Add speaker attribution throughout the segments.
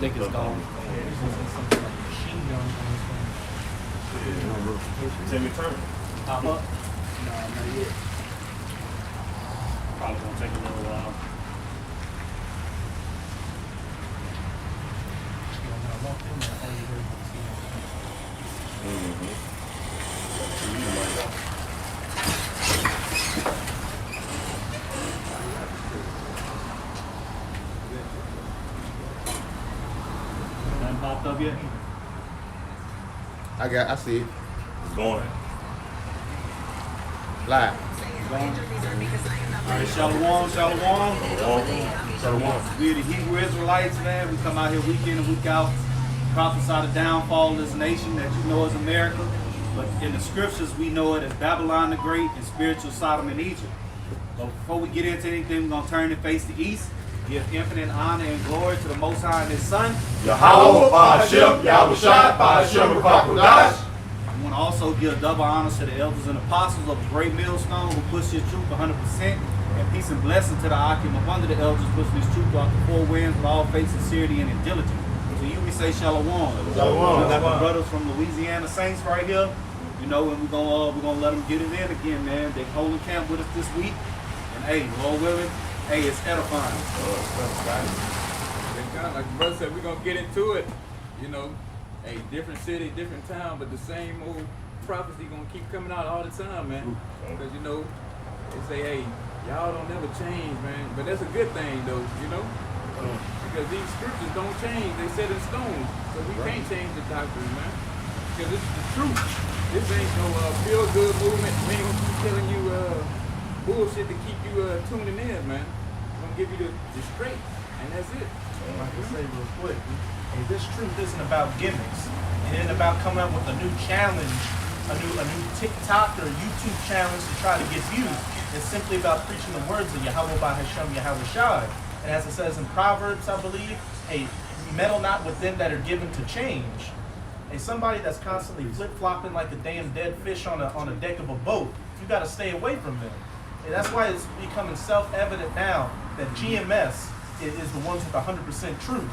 Speaker 1: think it's gone.
Speaker 2: Timmy Turner.
Speaker 1: Pop up? No, not yet. Probably gonna take a little while. Nothing popped up yet?
Speaker 3: I see it.
Speaker 2: It's going.
Speaker 3: Live.
Speaker 1: Alright, Shalom. We're the Hebrew Israelites, man. We come out here week in and week out, prophesy the downfall of this nation that you know as America. But in the scriptures, we know it as Babylon the Great and spiritual Sodom and Egypt. But before we get into anything, we're going to turn and face the east, give infinite honor and glory to the Most High and His Son.
Speaker 2: Yahweh, Ba'Hashem, Yahushua, Ba'Hashem, Ba'Kodash.
Speaker 1: I want to also give double honors to the elders and apostles of the great millstone who push this truth 100%. And peace and blessing to the Akim of under the elders pushing this truth throughout the four winds with all faith, sincerity, and diligence. To you we say shalom.
Speaker 2: Shalom.
Speaker 1: We got the brothers from Louisiana Saints right here. You know, and we're gonna let them get it in again, man. They holding camp with us this week. And hey, Lord willing, hey, it's edifying.
Speaker 4: Like the brother said, we're gonna get into it. You know, a different city, different town, but the same old prophecy gonna keep coming out all the time, man. Because you know, they say, hey, y'all don't never change, man. But that's a good thing, though, you know? Because these scriptures don't change. They set in stone. So we can't change the doctrine, man. Because this is the truth. This ain't no feel-good movement. We ain't gonna keep telling you bullshit to keep you tuning in, man. We're gonna give you the straight, and that's it.
Speaker 5: I can say real quick, hey, this truth isn't about gimmicks. It isn't about coming up with a new challenge, a new TikTok or YouTube challenge to try to get views. It's simply about preaching the words of Yahweh Ba'Hashem, Yahweh Shai. And as it says in Proverbs, I believe, hey, meddle not with them that are given to change. Hey, somebody that's constantly flip-flopping like a damn dead fish on a deck of a boat, you got to stay away from them. And that's why it's becoming self-evident now that GMS is the ones with 100% truth.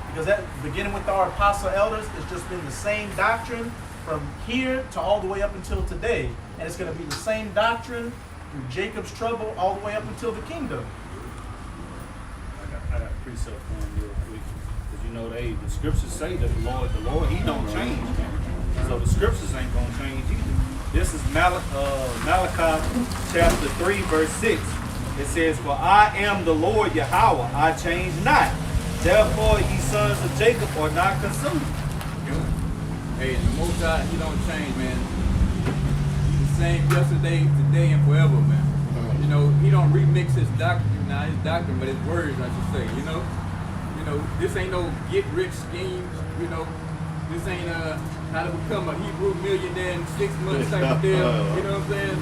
Speaker 5: Because that, beginning with our apostle elders, it's just been the same doctrine from here to all the way up until today. And it's going to be the same doctrine through Jacob's trouble all the way up until the kingdom.
Speaker 1: I got a precept for him real quick. Because you know, the scriptures say that the Lord, He don't change. So the scriptures ain't going to change either. This is Malachi chapter 3, verse 6. It says, for I am the Lord Yahweh, I change not. Therefore, ye sons of Jacob are not consumed.
Speaker 4: Hey, the Most High, He don't change, man. He's the same yesterday, today, and forever, man. You know, He don't remix His doctrine, now His doctrine, but His words, I should say. You know, this ain't no get-rich schemes. You know, this ain't how to become a Hebrew millionaire in 6 months type of deal. You know what I'm saying?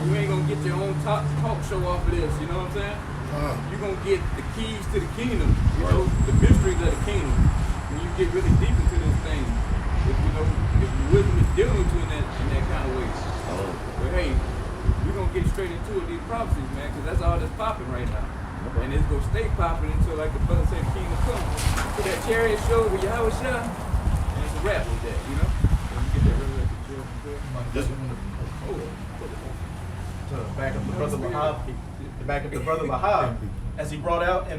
Speaker 4: You ain't gonna get your own talk show off of this. You know what I'm saying? You're gonna get the keys to the kingdom. You know, the mysteries of the kingdom. When you get really deep into those things, if the wisdom is dealing with you in that kind of way. But hey, we're gonna get straight into it, these prophecies, man, because that's all that's popping right now. And it's gonna stay popping until, like the brother said, the kingdom comes. So that chariot show with Yahweh Shai, and it's a wrap with that, you know? Let me get that revelation.
Speaker 5: To back up the brother Lahab, as he brought out in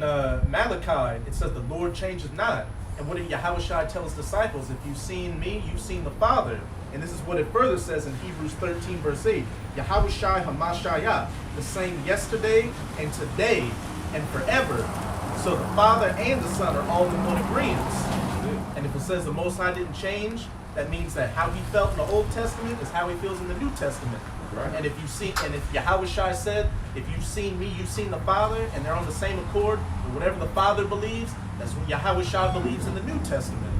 Speaker 5: Malachi, it says the Lord changes not. And what did Yahweh Shai tell his disciples? If you've seen me, you've seen the Father. And this is what it further says in Hebrews 13, verse 8. Yahweh Shai Hamashayah, the same yesterday and today and forever. So the Father and the Son are all in one agreement. And if it says the Most High didn't change, that means that how He felt in the Old Testament is how He feels in the New Testament. Right. And if Yahweh Shai said, if you've seen me, you've seen the Father, and they're on the same accord, or whatever the Father believes, that's what Yahweh Shai believes in the New Testament.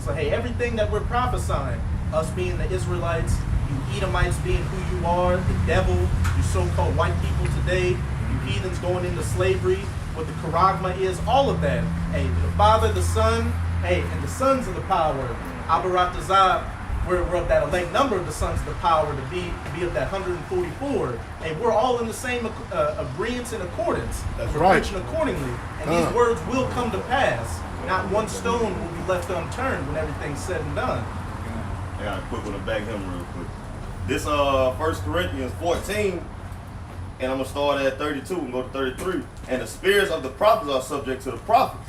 Speaker 5: So hey, everything that we're prophesying, us being the Israelites, you Edomites being who you are, the devil, you so-called white people today, you heathens going into slavery, what the charagma is, all of that. Hey, the Father, the Son, hey, and the sons of the power, Abarat Dazab, we're of that elect number of the sons of the power to be of that 144. And we're all in the same agreement and accordance.
Speaker 3: That's
Speaker 5: we're
Speaker 3: right.
Speaker 5: preaching accordingly. And these words will come to pass. Not one stone will be left unturned when everything's said and done.
Speaker 2: I got a quick one to back him real quick. This 1 Corinthians 14, and I'm gonna start at 32 and go to 33. And the spirits of the prophets are subject to the prophets.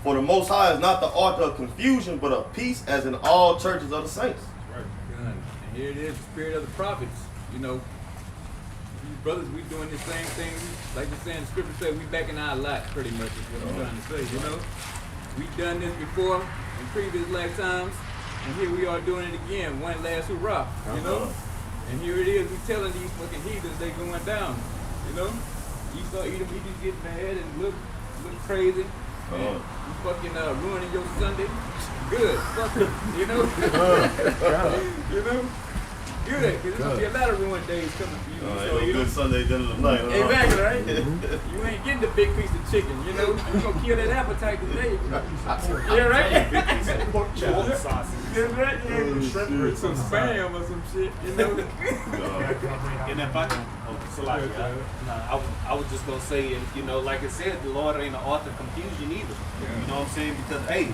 Speaker 2: For the Most High is not the author of confusion, but of peace, as in all churches of the saints.
Speaker 4: Right. And here it is, the spirit of the prophets. You know, these brothers, we doing the same thing. Like you're saying, the scripture said, we back in our lot, pretty much is what I'm trying to say, you know. We done this before in previous lifetimes, and here we are doing it again, one last hurrah, you know. And here it is, we telling these fucking heathens they going down, you know. Esau, Edom, he just get mad and look crazy. And you fucking ruining your Sunday. Good, fuck it, you know. You know. Good, because there's gonna be a lot of ruined days coming for you. So, you
Speaker 2: Good Sunday dinner tonight.
Speaker 4: exactly, right? You ain't getting the big piece of chicken, you know. You gonna kill that appetite today. Yeah, right?
Speaker 5: Pork chop.
Speaker 1: Sausage.
Speaker 4: Yeah, right? Yeah. Some spam or some shit, you know.
Speaker 1: And if I can, I was just gonna say, and you know, like I said, the Lord ain't the author of confusion either. You know what I'm saying? Because hey,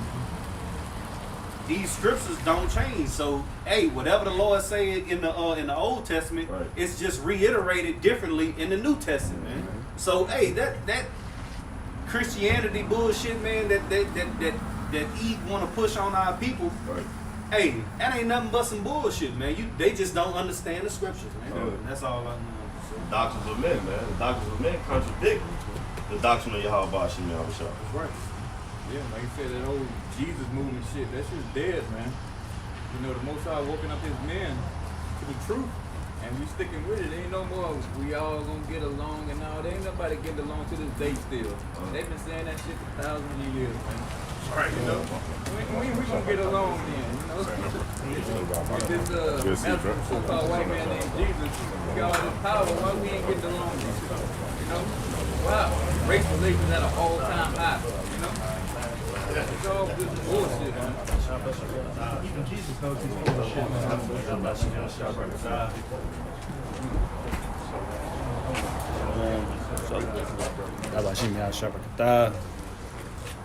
Speaker 1: these scriptures don't change. So hey, whatever the Lord said in the Old Testament, it's just reiterated differently in the New Testament, man. So hey, that Christianity bullshit, man, that Eve want to push on our people. Hey, that ain't nothing but some bullshit, man. They just don't understand the scriptures, man. That's all I know.
Speaker 2: Doctrines of men, man. The doctrines of men contradict the doctrine of Yahweh Hashem Yahweh Shah.
Speaker 4: That's right. Yeah, like you said, that old Jesus movement shit, that shit's dead, man. You know, the Most High woken up his men to the truth, and we sticking with it. Ain't no more, we all gonna get along and all. There ain't nobody getting along to this day still. They've been saying that shit for thousands of years, man.
Speaker 1: Right, you know.
Speaker 4: We gonna get along then, you know? If this so-called white man named Jesus, he got all this power, why we ain't getting along, you know? Wow, race relations at an all-time high, you know? It's all just bullshit, man.
Speaker 5: Even Jesus knows he's full of shit,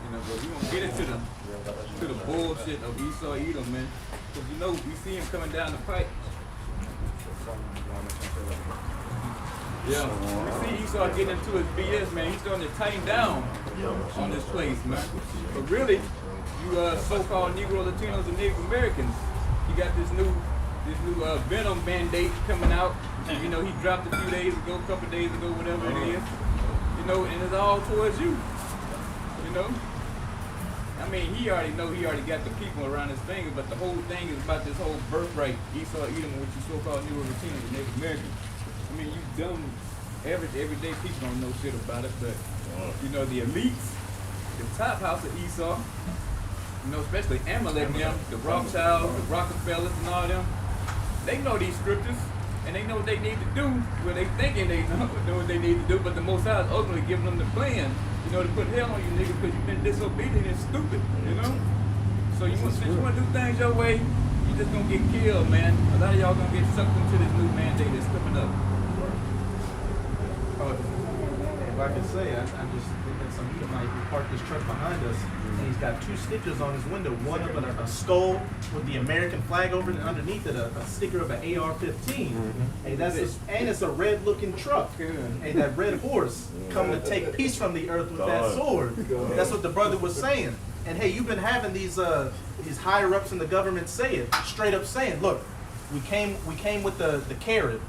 Speaker 4: You know, but we gonna get into the bullshit of Esau Edom, man. Because you know, we see him coming down the pipe. Yeah, we see Esau getting into his BS, man. He's starting to tighten down on this place, man. But really, you so-called Negro Latinos and Native Americans, you got this new venom mandate coming out. You know, he dropped a few days ago, a couple days ago, whatever it is. You know, and it's all towards you. You know? I mean, he already got the people around his finger, but the whole thing is about this whole birthright, Esau Edom, which you so-called Negro Latinos and Native Americans. I mean, you dumb, everyday people don't know shit about it, but, you know, the elites, the top house of Esau, you know, especially Amalek and them, the Rothschilds, the Rockefellers and all them, they know these scriptures, and they know what they need to do, well, they thinking they know what they need to do, but the Most High is ultimately giving them the plan, you know, to put hell on you niggas because you've been disobedient and stupid, you know? So since you want to do things your way, you just gonna get killed, man. A lot of y'all gonna get sucked into this new mandate that's coming up.
Speaker 5: If I could say, I just think that some Edomite who parked his truck behind us, and he's got two stickers on his window. One of a skull with the American flag over it, and underneath it a sticker of an AR-15. Hey, and it's a red-looking truck. Hey, that red horse coming to take peace from the earth with that sword. That's what the brother was saying. And hey, you've been having these higher ups in the government say it, straight up saying, look, we came with the carrot.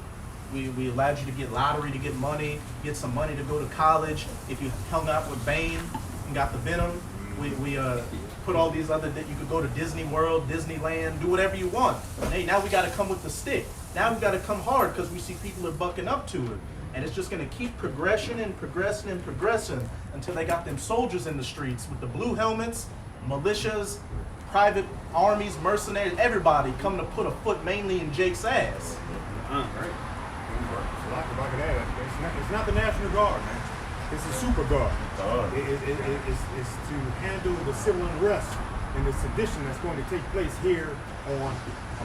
Speaker 5: We allowed you to get lottery, to get money, get some money to go to college. If you hung out with Bane and got the venom, we put all these other, you could go to Disney World, Disneyland, do whatever you want. And hey, now we got to come with the stick. Now we got to come hard because we see people are bucking up to it. And it's just going to keep progressing and progressing and progressing until they got them soldiers in the streets with the blue helmets, militias, private armies, mercenaries, everybody coming to put a foot mainly in Jake's ass.
Speaker 1: Right.
Speaker 3: It's not the National Guard, man. It's the Super Guard. It's to handle the civil unrest and the sedition that's going to take place here on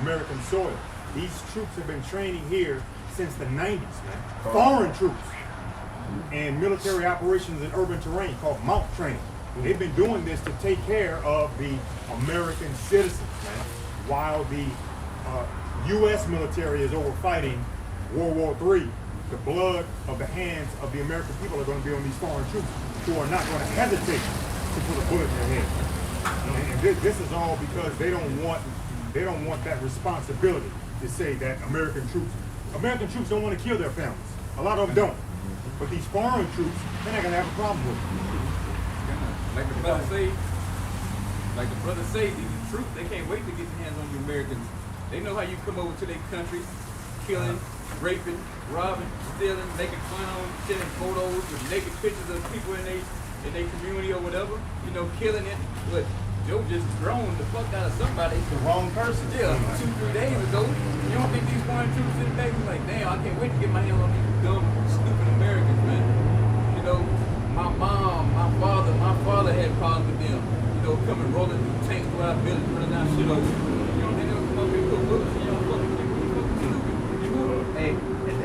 Speaker 3: American soil. These troops have been training here since the 90s, man. Foreign troops and military operations in urban terrain called mount training. They've been doing this to take care of the American citizens, man. While the U.S. military is over fighting World War III, the blood of the hands of the American people are going to be on these foreign troops who are not going to hesitate to put a bullet in their head. And this is all because they don't want that responsibility to say that American troops don't want to kill their families. A lot of them don't. But these foreign troops, they're not going to have a problem with it.
Speaker 4: Like the brother say, these troops, they can't wait to get their hands on the Americans. They know how you come over to their country, killing, raping, robbing, stealing, making fun of them, sending photos with naked pictures of people in their community or whatever, you know, killing it. But Joe just grown the fuck out of somebody.
Speaker 5: The wrong person.
Speaker 4: Yeah, 2-3 days ago. You don't think these foreign troops sitting back and like, damn, I can't wait to get my hands on these dumb, stupid Americans, man. You know, my mom, my father had problems with them. You know, coming rolling through tanks throughout villages, running out shit over. You know, they never come up here and put books in your fucking stupid. You know?
Speaker 5: Hey,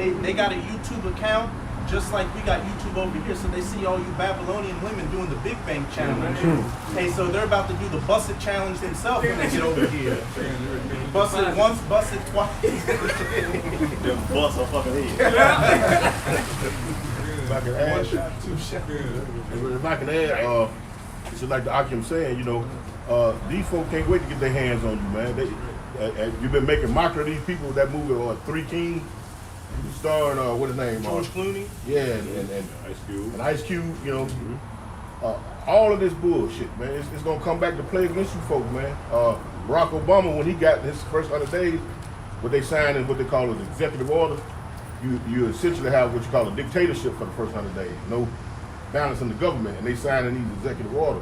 Speaker 5: and they got a YouTube account, just like we got YouTube over here, so they see all you Babylonian women doing the Big Bang Challenge. Hey, so they're about to do the Bust It Challenge themselves when they get over here. Bust it once, bust it twice.
Speaker 2: Them bust a fucking head.
Speaker 6: If I can add,
Speaker 5: One shot, two shots.
Speaker 6: if I can add, it's just like the Akim saying, you know, these folks can't wait to get their hands on you, man. You've been making mockery of these people. That movie, Three Kings, starring what his name?
Speaker 5: George Clooney.
Speaker 6: Yeah, and Ice Cube, you know. All of this bullshit, man, it's gonna come back to play against you folks, man. Barack Obama, when he got his first 100 days, what they signed is what they call an executive order. You essentially have what you call a dictatorship for the first 100 days. No balance in the government, and they signed in these executive orders.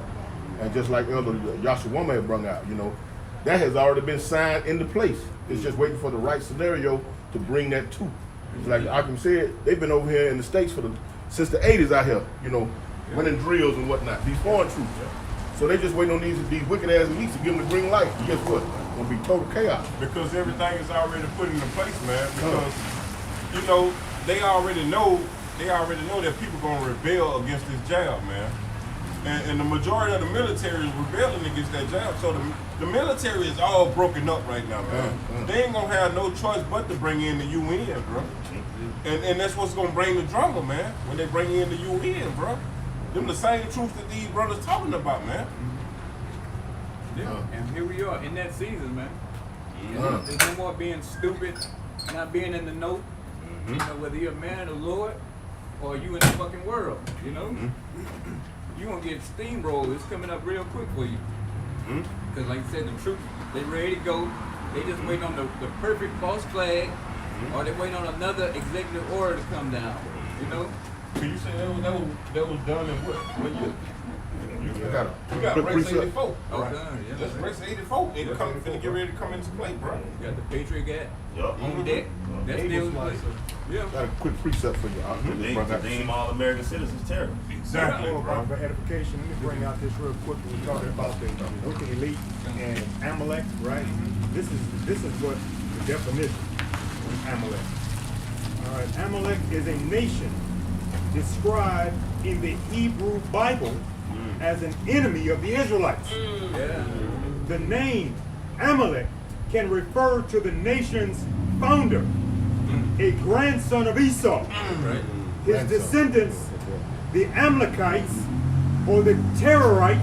Speaker 6: And just like Elder Yashawama had brung out, you know, that has already been signed into place. It's just waiting for the right scenario to bring that to. It's like Akim said, they've been over here in the States since the 80s out here, you know, running drills and whatnot. These foreign troops. So they just waiting on these wicked ass elites to give them the green light. And guess what? It's gonna be total chaos.
Speaker 7: Because everything is already put into place, man. Because you know they already know that people gonna rebel against this jab, man. And the majority of the military is rebelling against that jab. So the military is all broken up right now, man. They ain't gonna have no choice but to bring in the UN, bro. And that's what's gonna bring the drama, man. When they bring in the UN, bro. Them the same troops that these brothers talking about, man.
Speaker 4: Yeah, and here we are in that season, man. There's no more being stupid, not being in the know. You know, whether you're a man of the Lord or you in the fucking world, you know? You gonna get steamrolled. It's coming up real quick for you. Because like I said, the troops, they ready to go. They just waiting on the perfect false flag, or they waiting on another executive order to come down, you know?
Speaker 7: Can you say that was done in what year?
Speaker 6: I got
Speaker 7: We got race 84.
Speaker 4: Oh,
Speaker 7: Right.
Speaker 4: done, yeah.
Speaker 7: That's race 84. They finna get ready to come into play, bro.
Speaker 4: You got the Patriot Act
Speaker 2: Yup.
Speaker 4: on deck. That's still in place. Yeah.
Speaker 6: got a quick precept for you.
Speaker 2: To deem all American citizens terrorists.
Speaker 7: Exactly, bro.
Speaker 3: For edification, let me bring out this real quick. We're talking about the wicked elite and Amalek, right? This is what the definition of Amalek. All right, Amalek is a nation described in the Hebrew Bible as an enemy of the Israelites.
Speaker 4: Yeah.
Speaker 3: The name Amalek can refer to the nation's founder, a grandson of Esau.
Speaker 4: Right.
Speaker 3: His descendants, the Amalekites, or the territories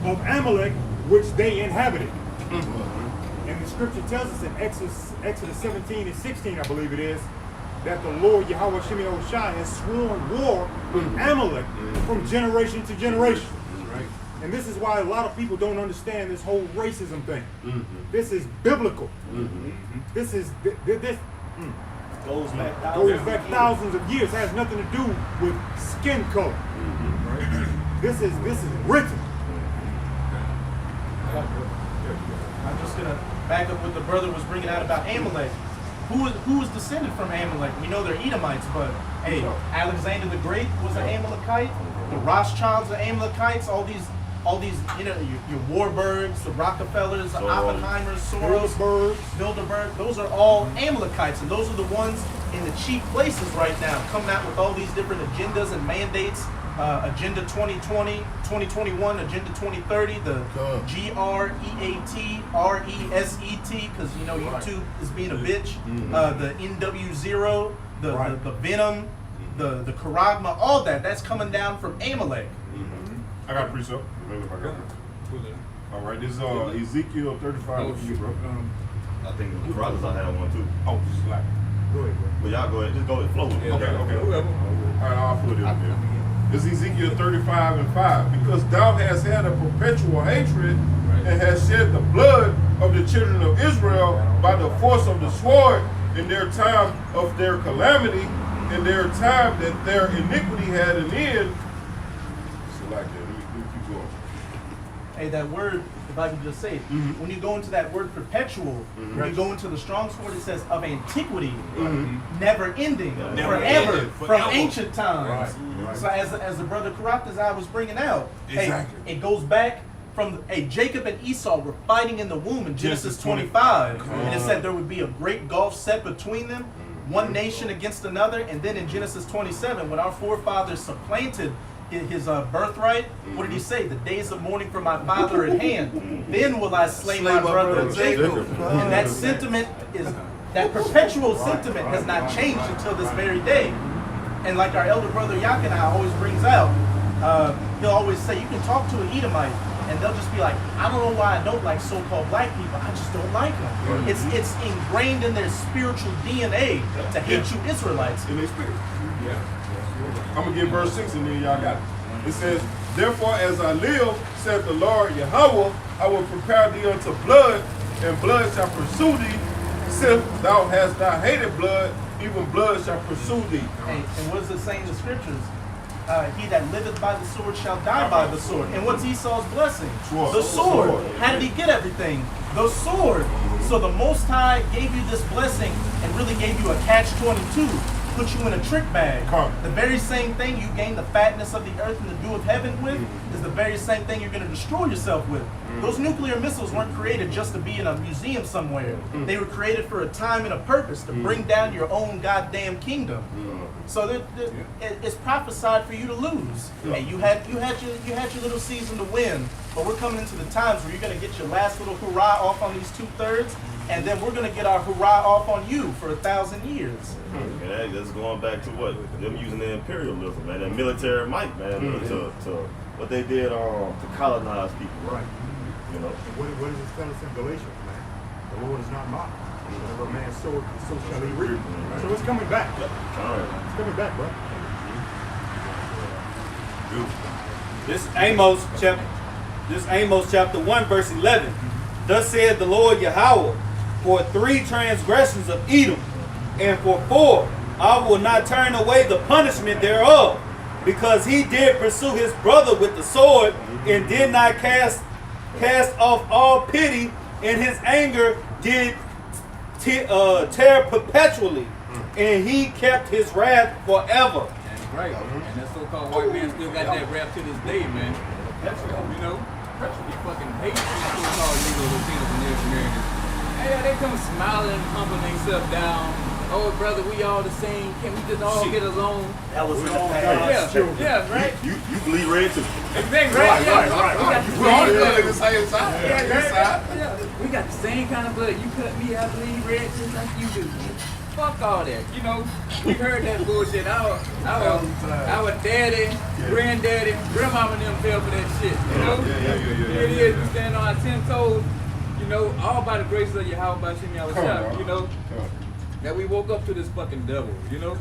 Speaker 3: of Amalek, which they inhabited. And the scripture tells us in Exodus 17 and 16, I believe it is, that the Lord Yahweh Shemini Oshai has sworn war with Amalek from generation to generation.
Speaker 4: Right.
Speaker 3: And this is why a lot of people don't understand this whole racism thing. This is biblical. This
Speaker 5: Goes back
Speaker 3: goes back thousands of years. Has nothing to do with skin color. This is written.
Speaker 5: I'm just gonna back up what the brother was bringing out about Amalek. Who was descended from Amalek? We know they're Edomites, but hey, Alexander the Great was an Amalekite. The Rothschilds are Amalekites. All these, you know, your Warburgs, the Rockefellers, the Oppenheimers, Soros, Bilderberg. Those are all Amalekites, and those are the ones in the cheap places right now, coming out with all these different agendas and mandates Agenda 2020, 2021, Agenda 2030, the
Speaker 6: Come.
Speaker 5: GREATRESET, because you know YouTube is being a bitch. The NW0, the Venom, the Karagma, all that's coming down from Amalek.
Speaker 7: I got a precept. If I got it. All right, this is Ezekiel 35 with you, bro.
Speaker 2: I think the brothers I had one too.
Speaker 7: Oh, slack.
Speaker 3: Go ahead, bro.
Speaker 2: But y'all go ahead, just go ahead, flow with it.
Speaker 7: Okay. All right, I'll put it in there. It's Ezekiel 35 and 5. Because thou hast had a perpetual hatred and hast shed the blood of the children of Israel by the force of the sword in their time of their calamity, in their time that their iniquity had an end. Select that. Let me keep going.
Speaker 5: Hey, that word, if I can just say it, when you go into that word perpetual, when you go into the Strong's Word, it says of antiquity, never ending, forever, from ancient times.
Speaker 3: Right.
Speaker 5: So as the brother Karatazai was bringing out,
Speaker 7: Exactly.
Speaker 5: hey, it goes back from Jacob and Esau were fighting in the womb in Genesis 25, and it said there would be a great gulf set between them, one nation against another, and then in Genesis 27, when our forefathers supplanted his birthright, what did he say? The days of mourning for my father at hand, then will I slay my brother Jacob. And that sentiment that perpetual sentiment has not changed until this very day. And like our elder brother Yakin always brings out, he'll always say, you can talk to an Edomite, and they'll just be like, I don't know why I don't like so-called black people, I just don't like them. It's ingrained in their spiritual DNA to hate you Israelites.
Speaker 7: In their spirit. I'm going to give verse 6 and then y'all got it. It says, therefore as I live, saith the Lord Yahweh, I will prepare thee unto blood, and blood shall pursue thee. Since thou hast not hated blood, even blood shall pursue thee.
Speaker 5: And what does it say in the scriptures? He that liveth by the sword shall die by the sword. And what's Esau's blessing?
Speaker 7: Sword.
Speaker 5: The sword. How did he get everything? The sword. So the Most High gave you this blessing and really gave you a catch-22. Put you in a trick bag. The very same thing you gain the fatness of the earth and the dew of heaven with is the very same thing you're going to destroy yourself with. Those nuclear missiles weren't created just to be in a museum somewhere. They were created for a time and a purpose to bring down your own goddamn kingdom. So it's prophesied for you to lose. Hey, you had your little season to win, but we're coming into the times where you're going to get your last little hurrah off on these 2/3. And then we're going to get our hurrah off on you for 1,000 years.
Speaker 2: Yeah, that's going back to what? Them using the imperialism, man, that military might, man, to what they did to colonize people.
Speaker 3: Right.
Speaker 2: You know?
Speaker 3: What does it tell us in Galatians, man? The Lord is not mocked. Whatever a man soweth, so shall he reap. So it's coming back. It's coming back, bro.
Speaker 1: This Amos chapter 1, verse 11. Thus said the Lord Yahweh, for 3 transgressions of Edom, and for 4 I will not turn away the punishment thereof, because he did pursue his brother with the sword, and did not cast off all pity, and his anger did tear perpetually, and he kept his wrath forever.
Speaker 4: That's right. And that so-called white man still got that rap to this day, man. You know? He fucking hates these so-called Negro Latinos and Native Americans. Hey, they come smiling and humbling themselves down. Oh, brother, we all the same. Can't we just all get along?
Speaker 5: That was
Speaker 4: Yeah, right?
Speaker 2: You bleed red too.
Speaker 4: Exactly, right? Yeah.
Speaker 3: Right.
Speaker 4: We got the
Speaker 7: all
Speaker 4: same
Speaker 7: the same side.
Speaker 4: Yeah. We got the same kind of blood. You cut me, I bleed red just like you do. Fuck all that. You know, we heard that bullshit. Our daddy, granddaddy, grandmama and them fell for that shit. You know? Here it is, we stand on our 10 toes, you know, all by the grace of Yahweh by Shem Yahushua, you know, that we woke up to this fucking devil, you know?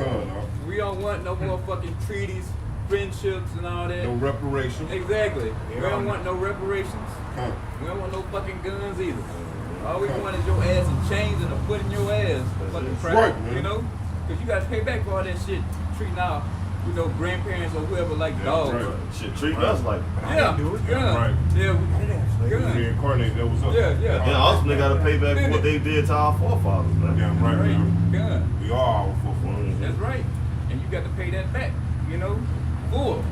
Speaker 4: We don't want no more fucking treaties, friendships and all that.
Speaker 7: No reparations.
Speaker 4: Exactly. We don't want no reparations. We don't want no fucking guns either. All we want is your ass in chains and a foot in your ass. Fucking crap,
Speaker 7: right, man.
Speaker 4: you know? Because you got to pay back for all that shit. Treating our, you know, grandparents or whoever like dogs.
Speaker 7: Right.
Speaker 2: Shit, treat us like.
Speaker 4: Yeah, gun.
Speaker 7: Right.
Speaker 4: Yeah, gun.
Speaker 7: Reincarnate, that was up.
Speaker 4: Yeah.
Speaker 2: And also they gotta pay back for what they did to our forefathers, man.
Speaker 7: Damn right, man.
Speaker 4: Gun.
Speaker 7: We are our forefathers.
Speaker 4: That's right. And you got to pay that back, you know? Full.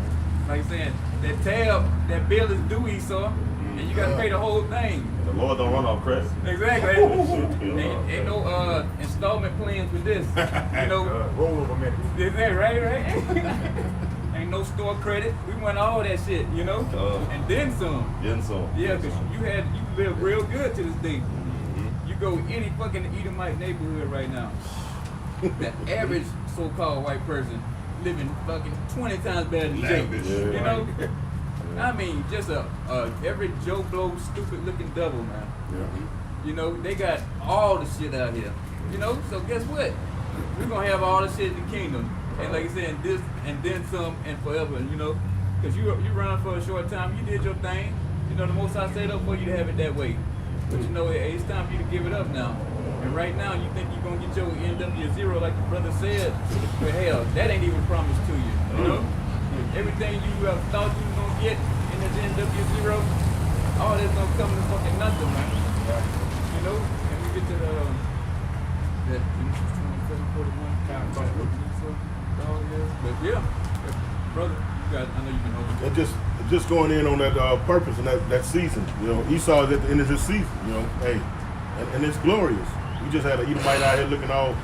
Speaker 4: Like saying, that tab, that bill is due, Esau, and you got to pay the whole thing.
Speaker 2: The Lord don't run off credit.
Speaker 4: Exactly. Ain't no installment plans with this. You know,
Speaker 3: Roll over minutes.
Speaker 4: is that right? Ain't ain't no store credit. We want all that shit, you know? And then some.
Speaker 2: Getting some.
Speaker 4: Yeah, because you live real good to this day. You go any fucking Edomite neighborhood right now. The average so-called white person living fucking 20 times better than Jake. You know? I mean, just a every Joe Blow stupid looking double, man. You know, they got all the shit out here. You know, so guess what? We're gonna have all the shit in the kingdom. And like I said, this and then some and forever, you know? Because you run for a short time, you did your thing. You know, the most I set up for you to have it that way. But you know, it's time for you to give it up now. And right now, you think you're gonna get your NW0 like the brother said, but hell, that ain't even promised to you. You know? Everything you have thought you were gonna get in this NW0, all that's gonna come to fucking nothing, man. You know? And we get to that 2741 kind of but yeah, brother, I know you've been holding.
Speaker 6: And just going in on that purpose and that season, you know, Esau is at the end of his season, you know, hey, and it's glorious. We just had an Edomite out here looking all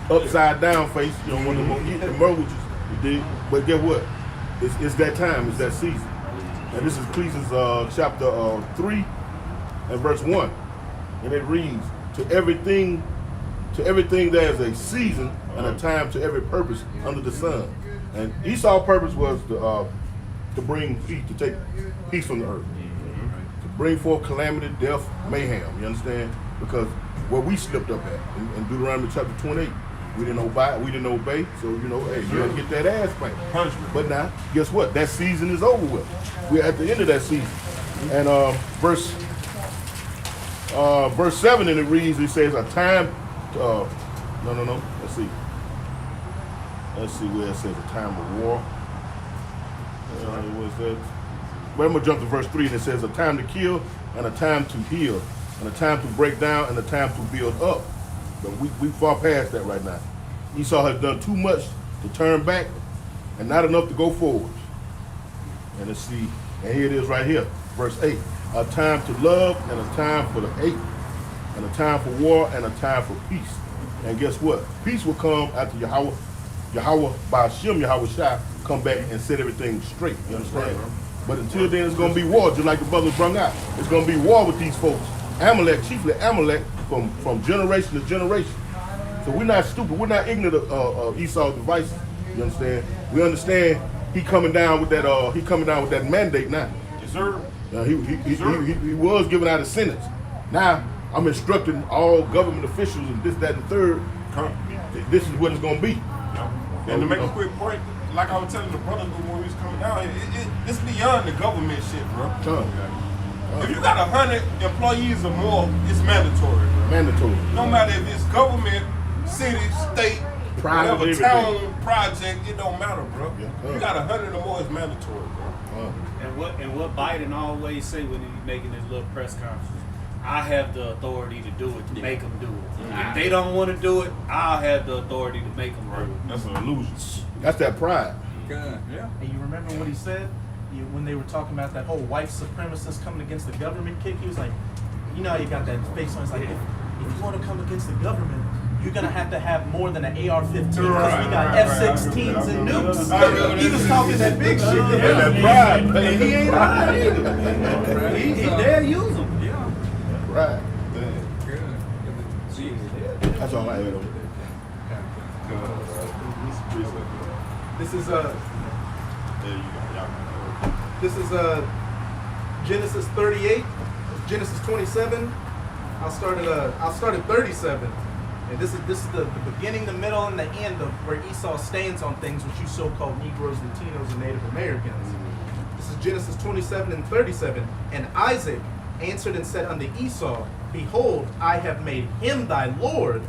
Speaker 6: upside down face, you know, one of the mortgages, you dig? But guess what? It's that time, it's that season. And this is Ecclesiastes chapter 3 and verse 1. And it reads, to everything there is a season and a time to every purpose under the sun. And Esau's purpose was to bring peace, to take peace from the earth, to bring forth calamity, death, mayhem. You understand? Because where we slipped up at in Deuteronomy chapter 28, we didn't obey. So you know, hey, you had to get that ass spanked. But now, guess what? That season is over with. We're at the end of that season. And verse 7, and it reads, it says, a time. No. Let's see where it says a time of war. What's that? Well, I'm gonna jump to verse 3, and it says a time to kill and a time to heal, and a time to break down and a time to build up. But we far past that right now. Esau has done too much to turn back and not enough to go forward. And let's see, and here it is right here, verse 8. A time to love and a time for the hate, and a time for war and a time for peace. And guess what? Peace will come after Yahweh by Hashem, Yahweh Shai, come back and set everything straight. You understand? But until then, it's going to be war, just like the brothers brung out. It's going to be war with these folks. Amalek, chiefly Amalek, from generation to generation. So we're not stupid. We're not ignorant of Esau's devices. You understand? We understand he coming down with that mandate now.
Speaker 7: Yes, sir.
Speaker 6: He was giving out a sentence. Now I'm instructing all government officials and this, that, and the third. This is what it's gonna be.
Speaker 7: And to make a quick point, like I was telling the brother when we was coming down here, it's beyond the government shit, bro. If you got 100 employees or more, it's mandatory, bro.
Speaker 6: Mandatory.
Speaker 7: No matter if it's government, city, state,
Speaker 6: private,
Speaker 7: whatever town, project, it don't matter, bro. You got 100 or more, it's mandatory, bro.
Speaker 1: And what Biden always say when he's making his little press conference, I have the authority to do it, to make them do it. If they don't want to do it, I'll have the authority to make them do it.
Speaker 7: That's an illusion.
Speaker 6: That's that pride.
Speaker 5: Yeah. And you remember what he said when they were talking about that whole white supremacist coming against the government kick? He was like, you know how you got that face on. It's like, if you want to come against the government, you're going to have more than an AR-15 because we got F-16s and nukes. He was talking that big shit.
Speaker 6: That pride.
Speaker 1: And he ain't lying either. He dare use them.
Speaker 6: Right. That's all I had on.
Speaker 5: This is Genesis 38, Genesis 27. I'll start at 37. And this is the beginning, the middle, and the end of where Esau stands on things which you so-called Negroes, Latinos, and Native Americans. This is Genesis 27 and 37. And Isaac answered and said unto Esau, Behold, I have made him thy Lord,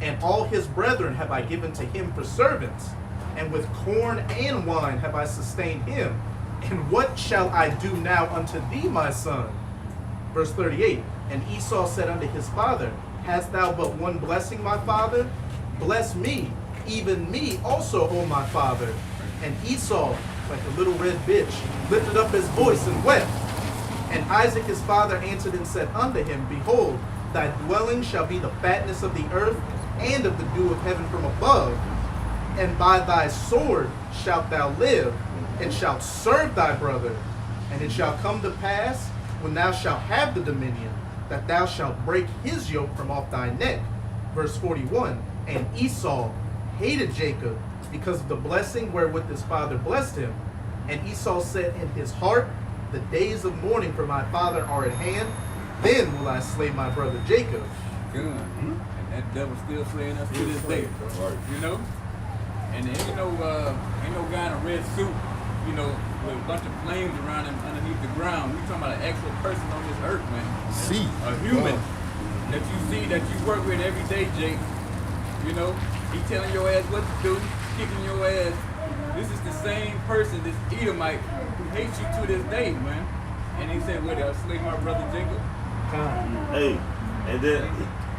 Speaker 5: and all his brethren have I given to him for servants, and with corn and wine have I sustained him. And what shall I do now unto thee, my son? Verse 38, and Esau said unto his father, Hast thou but one blessing, my father? Bless me, even me also, O my father. And Esau, like a little red bitch, lifted up his voice and wept. And Isaac his father answered and said unto him, Behold, thy dwelling shall be the fatness of the earth, and of the dew of heaven from above. And by thy sword shalt thou live, and shalt serve thy brother. And it shall come to pass, when thou shalt have the dominion, that thou shalt break his yoke from off thy neck. Verse 41, and Esau hated Jacob because of the blessing wherewith his father blessed him. And Esau said in his heart, the days of mourning for my father are at hand, then will I slay my brother Jacob.
Speaker 4: Good. And that devil's still slaying us to this day. You know? And ain't no guy in a red suit, you know, with a bunch of flames around him underneath the ground. We talking about an actual person on this earth, man.
Speaker 6: See.
Speaker 4: A human that you see, that you work with every day, Jake. You know, he telling your ass what to do, kicking your ass. This is the same person, this Edomite, who hates you to this day, man. And he said, "What? I'll slay my brother Jacob."
Speaker 2: Hey, and then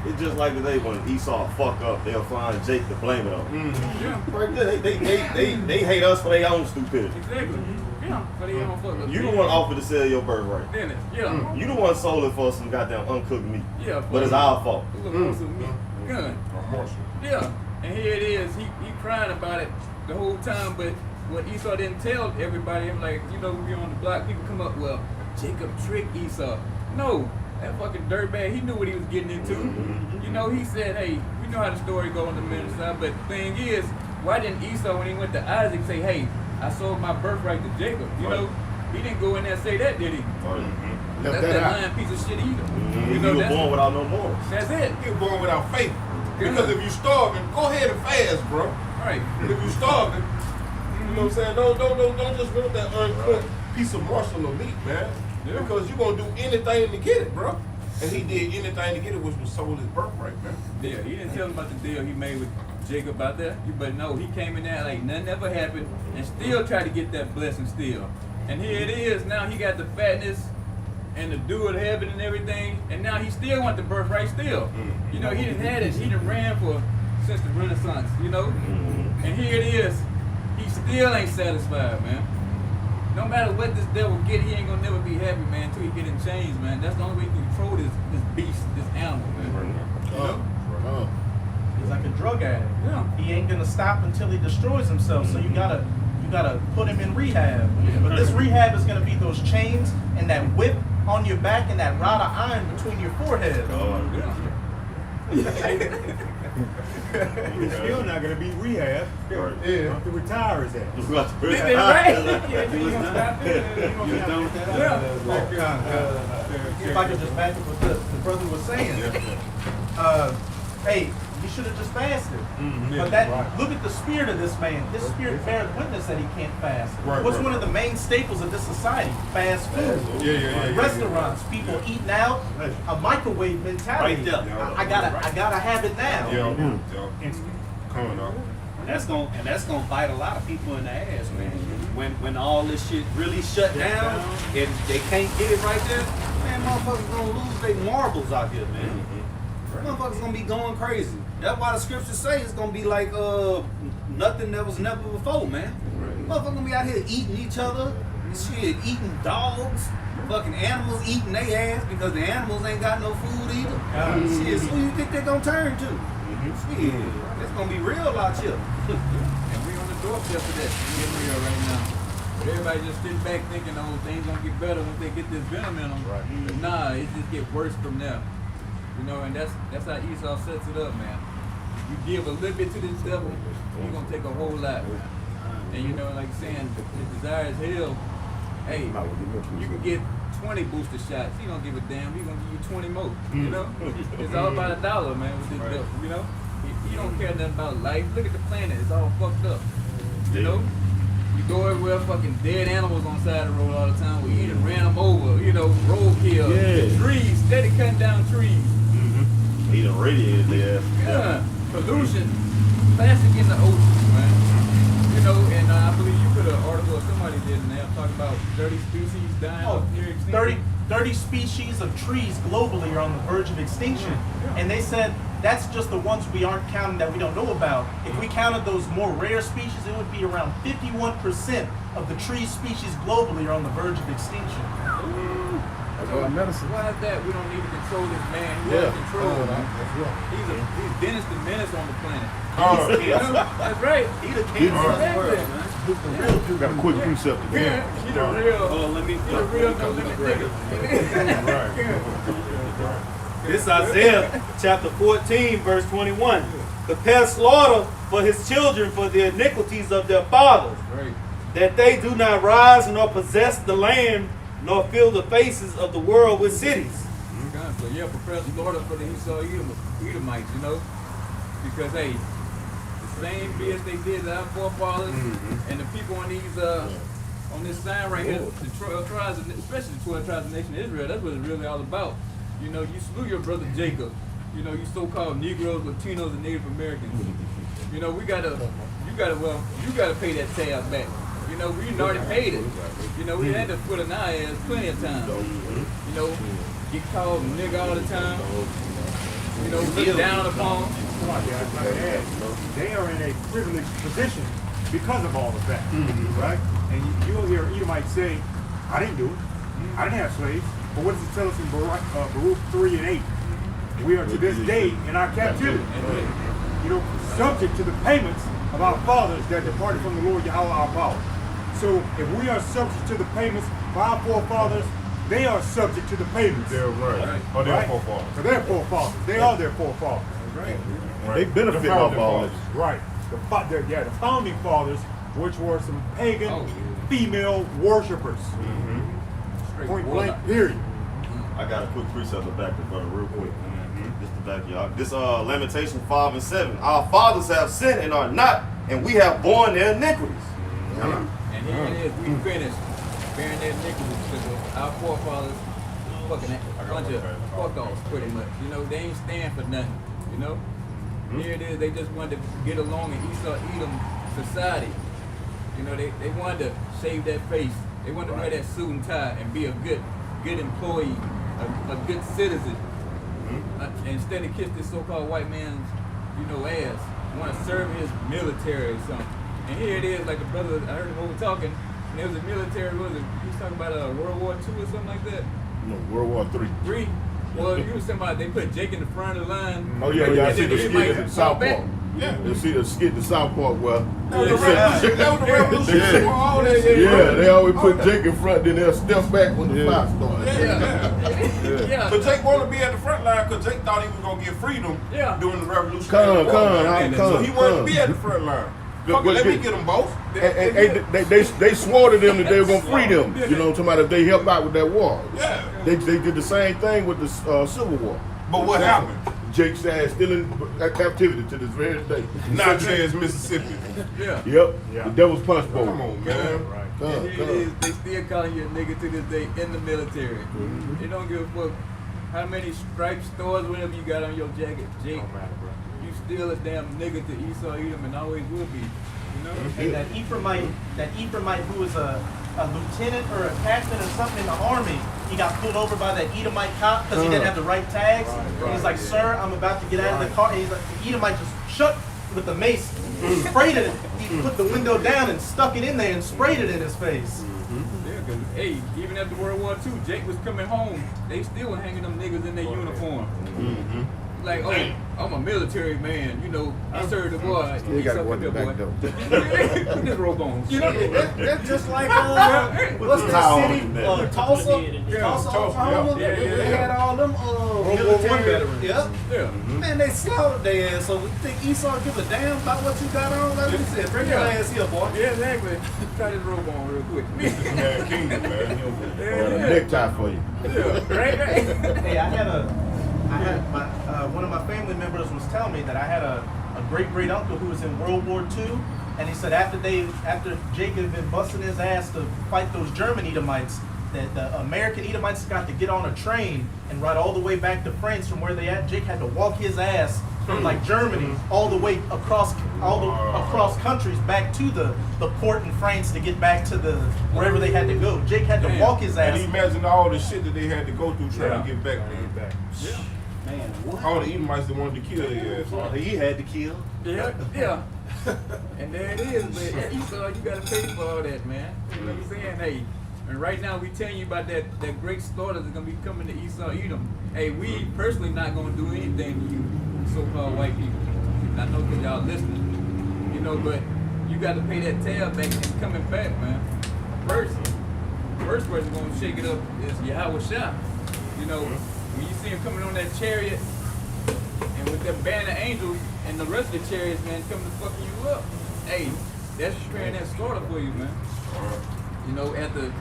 Speaker 2: it's just like today when Esau fuck up, they'll find Jake to blame it on.
Speaker 4: Yeah,
Speaker 2: Right there, they hate us for their own stupidity.
Speaker 4: exactly. Yeah, but he don't fuck up.
Speaker 2: You the one offered to sell your birthright.
Speaker 4: Then it, yeah,
Speaker 2: You the one sold it for some goddamn uncooked meat.
Speaker 4: yeah.
Speaker 2: But it's our fault.
Speaker 4: Look, some meat. Gun.
Speaker 7: Marshall.
Speaker 4: Yeah, and here it is. He crying about it the whole time, but what Esau didn't tell everybody, him like, you know, we on the block, people come up, well, Jacob tricked Esau. No, that fucking dirtbag, he knew what he was getting into. You know, he said, hey, we know how the story goes on the middle side, but the thing is, why didn't Esau, when he went to Isaac, say, hey, I sold my birthright to Jacob? You know, he didn't go in there and say that, did he? That's that lying piece of shit either.
Speaker 2: You was born without no morals.
Speaker 4: That's it.
Speaker 7: He was born without faith. Because if you starving, go ahead and fast, bro.
Speaker 4: Right.
Speaker 7: But if you starving, you know what I'm saying? Don't just want that uncooked piece of Marshall or meat, man.
Speaker 4: Yeah.
Speaker 7: Because you're gonna do anything to get it, bro. And he did anything to get it, which was sold his birthright, man.
Speaker 4: Yeah, he didn't tell him about the deal he made with Jacob out there. But no, he came in there like nothing ever happened and still tried to get that blessing still. And here it is, now he got the fatness and the dew of heaven and everything, and now he still want the birthright still. You know, he done had it, he done ran for since the Renaissance, you know? And here it is, he still ain't satisfied, man. No matter what this devil get, he ain't gonna never be happy, man, until he get in chains, man. That's the only way he can control this beast, this animal, man. You know?
Speaker 5: He's like a drug addict.
Speaker 4: Yeah.
Speaker 5: He ain't gonna stop until he destroys himself. So you gotta put him in rehab. But this rehab is gonna be those chains and that whip on your back and that rod of iron between your forehead.
Speaker 3: He's still not going to be rehab.
Speaker 2: Right.
Speaker 3: Have to retire his ass.
Speaker 5: If I could just back up what the brother was saying. Hey, he should have just fasted. But look at the spirit of this man. His spirit bears witness that he can't fast. What's one of the main staples of this society? Fast food. Restaurants, people eating out, a microwave mentality.
Speaker 1: Right there.
Speaker 5: I gotta have it now.
Speaker 3: Instant.
Speaker 7: Coming up.
Speaker 1: That's gonna bite a lot of people in the ass, man. When all this shit really shut down and they can't get it right there, man, motherfuckers gonna lose their marbles out here, man. Motherfuckers gonna be going crazy. That's why the scriptures say it's gonna be like nothing that was never before, man. Motherfuckers gonna be out here eating each other, shit, eating dogs, fucking animals eating their ass because the animals ain't got no food either. Shit, so who you think they're gonna turn to? Shit, it's gonna be real out here.
Speaker 4: And we on the doorstep of that. It's getting real right now. But everybody just sitting back thinking, oh, things gonna get better once they get this venom in them. But nah, it just get worse from there. You know, and that's how Esau sets it up, man. You give a little bit to this devil, he's gonna take a whole lot, man. And you know, like saying, his desire is hell. Hey, you can get 20 booster shots. He don't give a damn. He gonna give you 20 more. You know, it's all about a dollar, man. With this devil, you know, he don't care nothing about life. Look at the planet; it's all fucked up. You know, you go everywhere, fucking dead animals on the side of the road all the time. We either ran them over, you know, roadkill, trees, steady cutting down trees.
Speaker 2: He done radiated there.
Speaker 4: Yeah, pollution, plastic in the ocean, man. You know, and I believe you put an article or somebody did in there talking about 30 species dying of near extinction.
Speaker 5: 30 species of trees globally are on the verge of extinction. And they said that's just the ones we aren't counting that we don't know about. If we counted those more rare species, it would be around 51% of the tree species globally are on the verge of extinction.
Speaker 4: Why is that? We don't need to control this man. He wants control. He's Dennis the Menace on the planet. You know? That's right.
Speaker 5: He the king of the
Speaker 4: Exactly.
Speaker 5: world, man.
Speaker 6: Got a quick precept again.
Speaker 4: Yeah, he the real.
Speaker 1: Let me.
Speaker 4: He the real no limit nigga.
Speaker 1: This is Isaiah chapter 14, verse 21. Prepare slaughter for his children for the iniquities of their fathers,
Speaker 4: Right.
Speaker 1: that they do not rise nor possess the land, nor fill the faces of the world with cities.
Speaker 4: So yeah, prepare slaughter for the Edomites, you know, because hey, the same BS they did to our forefathers and the people on these on this sign right here, the 12 tribes, especially the 12 tribes of the nation of Israel. That's what it's really all about. You know, you slew your brother Jacob. You know, you so-called Negroes, Latinos, and Native Americans. You know, you gotta pay that tab back. You know, we already paid it. You know, we had to put an eye ass plenty of times. You know, get called nigga all the time. You know, looked down upon.
Speaker 3: They are in a privileged position because of all of that, right? And you'll hear Edomites say, I didn't do it. I didn't have slaves. But what does it tell us in Baruch 3 and 8? We are to this day in our captivity. You know, subject to the payments of our fathers that departed from the Lord Yahweh our power. So if we are subject to the payments of our forefathers, they are subject to the payments.
Speaker 7: They're right. Or their forefathers.
Speaker 3: So their forefathers. They are their forefathers.
Speaker 7: Right.
Speaker 6: They benefit off all this.
Speaker 3: Right. The founding fathers, which were some pagan female worshipers. Point blank, period.
Speaker 2: I got a quick precept to back the brother real quick. Just to back y'all. This Lamentation 5 and 7. Our fathers have sinned and are not, and we have borne their iniquities.
Speaker 4: And here it is, we finished bearing their iniquities because our forefathers fucking a bunch of fuck-offs pretty much. You know, they ain't stand for nothing, you know? Here it is, they just wanted to get along in Esau-Edom society. You know, they wanted to shave their face. They wanted to wear that suit and tie and be a good employee, a good citizen. Instead of kiss this so-called white man's, you know, ass, want to serve his military or something. And here it is, like the brother, I heard him over talking, and there was a military, he was talking about World War II or something like that.
Speaker 6: No, World War III.
Speaker 4: Well, you was talking about they put Jake in the front of the line.
Speaker 6: Oh yeah, I see the skit
Speaker 4: might
Speaker 6: in the South
Speaker 4: back.
Speaker 6: Park. Yeah. You see the skit in the South Park where
Speaker 7: That was the revolution. All that shit.
Speaker 6: yeah, they always put Jake in front, then they'll step back when the fight starts.
Speaker 4: Yeah.
Speaker 7: But Jake wanted to be at the front line because Jake thought he was going to get freedom during the revolution.
Speaker 6: Come.
Speaker 7: So he wanted to be at the front line. Let me get them both.
Speaker 6: And they swore to them that they were going to free them. You know, somebody if they helped out with that war.
Speaker 7: Yeah.
Speaker 6: They did the same thing with the Civil War.
Speaker 7: But what happened?
Speaker 6: Jake's ass still in captivity to this very day.
Speaker 7: Natchez, Mississippi.
Speaker 4: Yeah.
Speaker 6: Yep. The Devil's Punch Bowl.
Speaker 7: Come on, man.
Speaker 4: And here it is, they still calling you a nigga to this day in the military. They don't give a fuck how many stripes, stars, whatever you got on your jacket, Jake. You still a damn nigga to Esau, Edom, and always will be. You know?
Speaker 5: Hey, that Ephraimite who was a lieutenant or a captain or something in the army, he got pulled over by that Edomite cop because he didn't have the right tags. And he's like, "Sir, I'm about to get out of the car." And he's like, the Edomite just shut with the mace, sprayed it. He put the window down and stuck it in there and sprayed it in his face.
Speaker 4: Yeah, because, hey, even after World War II, Jake was coming home. They still were hanging them niggas in their uniform. Like, oh, I'm a military man, you know, I served the war.
Speaker 6: You got one in the back door.
Speaker 4: Put this robe on.
Speaker 1: You know, that's just like what's the city? Tulsa, Oklahoma. They had all them military. Yep.
Speaker 4: Yeah.
Speaker 1: Man, they slaughtered their ass. So we think Esau give a damn about what you got on? Like we said, bring your ass here, boy.
Speaker 4: Yeah, exactly. Try this robe on real quick.
Speaker 7: Man, kingdom, man.
Speaker 6: Got a necktie for you.
Speaker 4: Yeah, right?
Speaker 5: Hey, I had my one of my family members was telling me that I had a great uncle who was in World War II, and he said after Jacob had been busting his ass to fight those German Edomites, that the American Edomites got to get on a train and ride all the way back to France from where they at. Jake had to walk his ass from like Germany all the way across countries back to the port in France to get back to wherever they had to go. Jake had to walk his ass.
Speaker 7: And imagine all the shit that they had to go through trying to get back there.
Speaker 4: Yeah.
Speaker 1: Man, what?
Speaker 7: All the Edomites that wanted to kill their ass.
Speaker 1: He had to kill.
Speaker 4: Yeah. And there it is, but Esau, you gotta pay for all that, man. You know what I'm saying? Hey, and right now we telling you about that great slaughter that's gonna be coming to Esau, Edom. Hey, we personally not gonna do anything to you so-called white people. I know because y'all listening, you know, but you got to pay that tab back and it's coming back, man. First person gonna shake it up is Yahweh Shah. You know, when you see him coming on that chariot and with them band of angels and the rest of the chariots, man, coming to fucking you up. Hey, that's preparing that slaughter for you, man. You know, after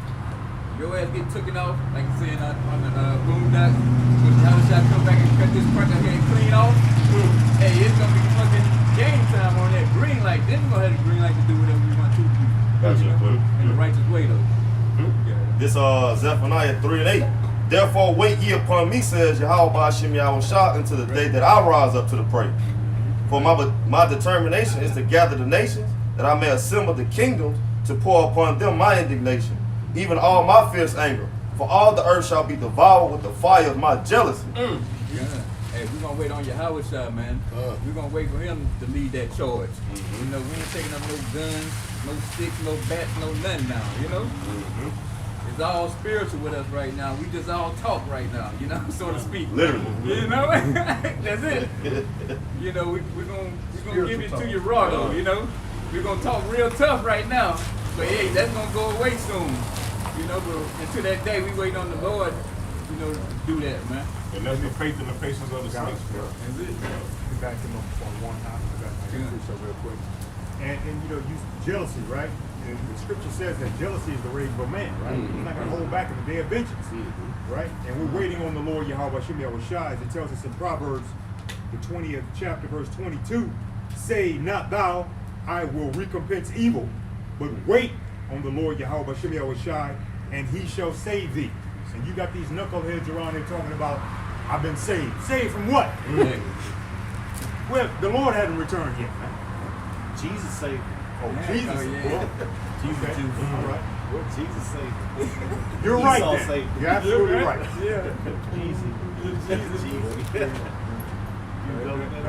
Speaker 4: your ass get taken off, like you saying on the boondock, when Yahweh Shah come back and cut this crack out here and clean off, hey, it's gonna be fucking game time on that green light. Then we're gonna have the green light to do whatever we want to do.
Speaker 2: Gotcha.
Speaker 4: In the righteous way, though.
Speaker 2: This Zephaniah 3:8. Therefore wait ye upon me, says Yahweh Ba'ashem Yahweh Shah, until the day that I rise up to the prey. For my determination is to gather the nations, that I may assemble the kingdoms, to pour upon them my indignation, even all my fierce anger. For all the earth shall be devoured with the fire of my jealousy.
Speaker 4: Yeah. Hey, we're gonna wait on Yahweh Shah, man. We're gonna wait for him to lead that charge. You know, we ain't taking up no guns, no sticks, no bats, no nothing now, you know? It's all spiritual with us right now. We just all talk right now, you know, so to speak.
Speaker 2: Literally.
Speaker 4: You know? That's it. You know, we're gonna give it to you raw though, you know? We're gonna talk real tough right now. But hey, that's gonna go away soon. You know, but until that day we wait on the Lord, you know, to do that, man.
Speaker 7: And that's the faith and the patience of the saints, bro.
Speaker 4: That's it.
Speaker 3: Get back to him on one time. I got so real quick. And you know, jealousy, right? And the scripture says that jealousy is the rage of a man, right? He's not gonna hold back in the day of vengeance, right? And we're waiting on the Lord Yahweh Shem Yahweh Shai, as it tells us in Proverbs, the 20th chapter, verse 22. Say not thou, I will recompense evil, but wait on the Lord Yahweh Shem Yahweh Shai, and he shall save thee. And you got these knuckleheads around here talking about, I've been saved. Saved from what? Well, the Lord hadn't returned yet, man.
Speaker 1: Jesus saved him.
Speaker 3: Oh, Jesus. Well,
Speaker 1: Jesus,
Speaker 3: okay. All right.
Speaker 1: Well, Jesus saved him.
Speaker 3: You're
Speaker 1: Esau
Speaker 3: right then.
Speaker 1: saved him.
Speaker 3: You're absolutely right.
Speaker 4: Yeah.
Speaker 1: Jesus. You go with that?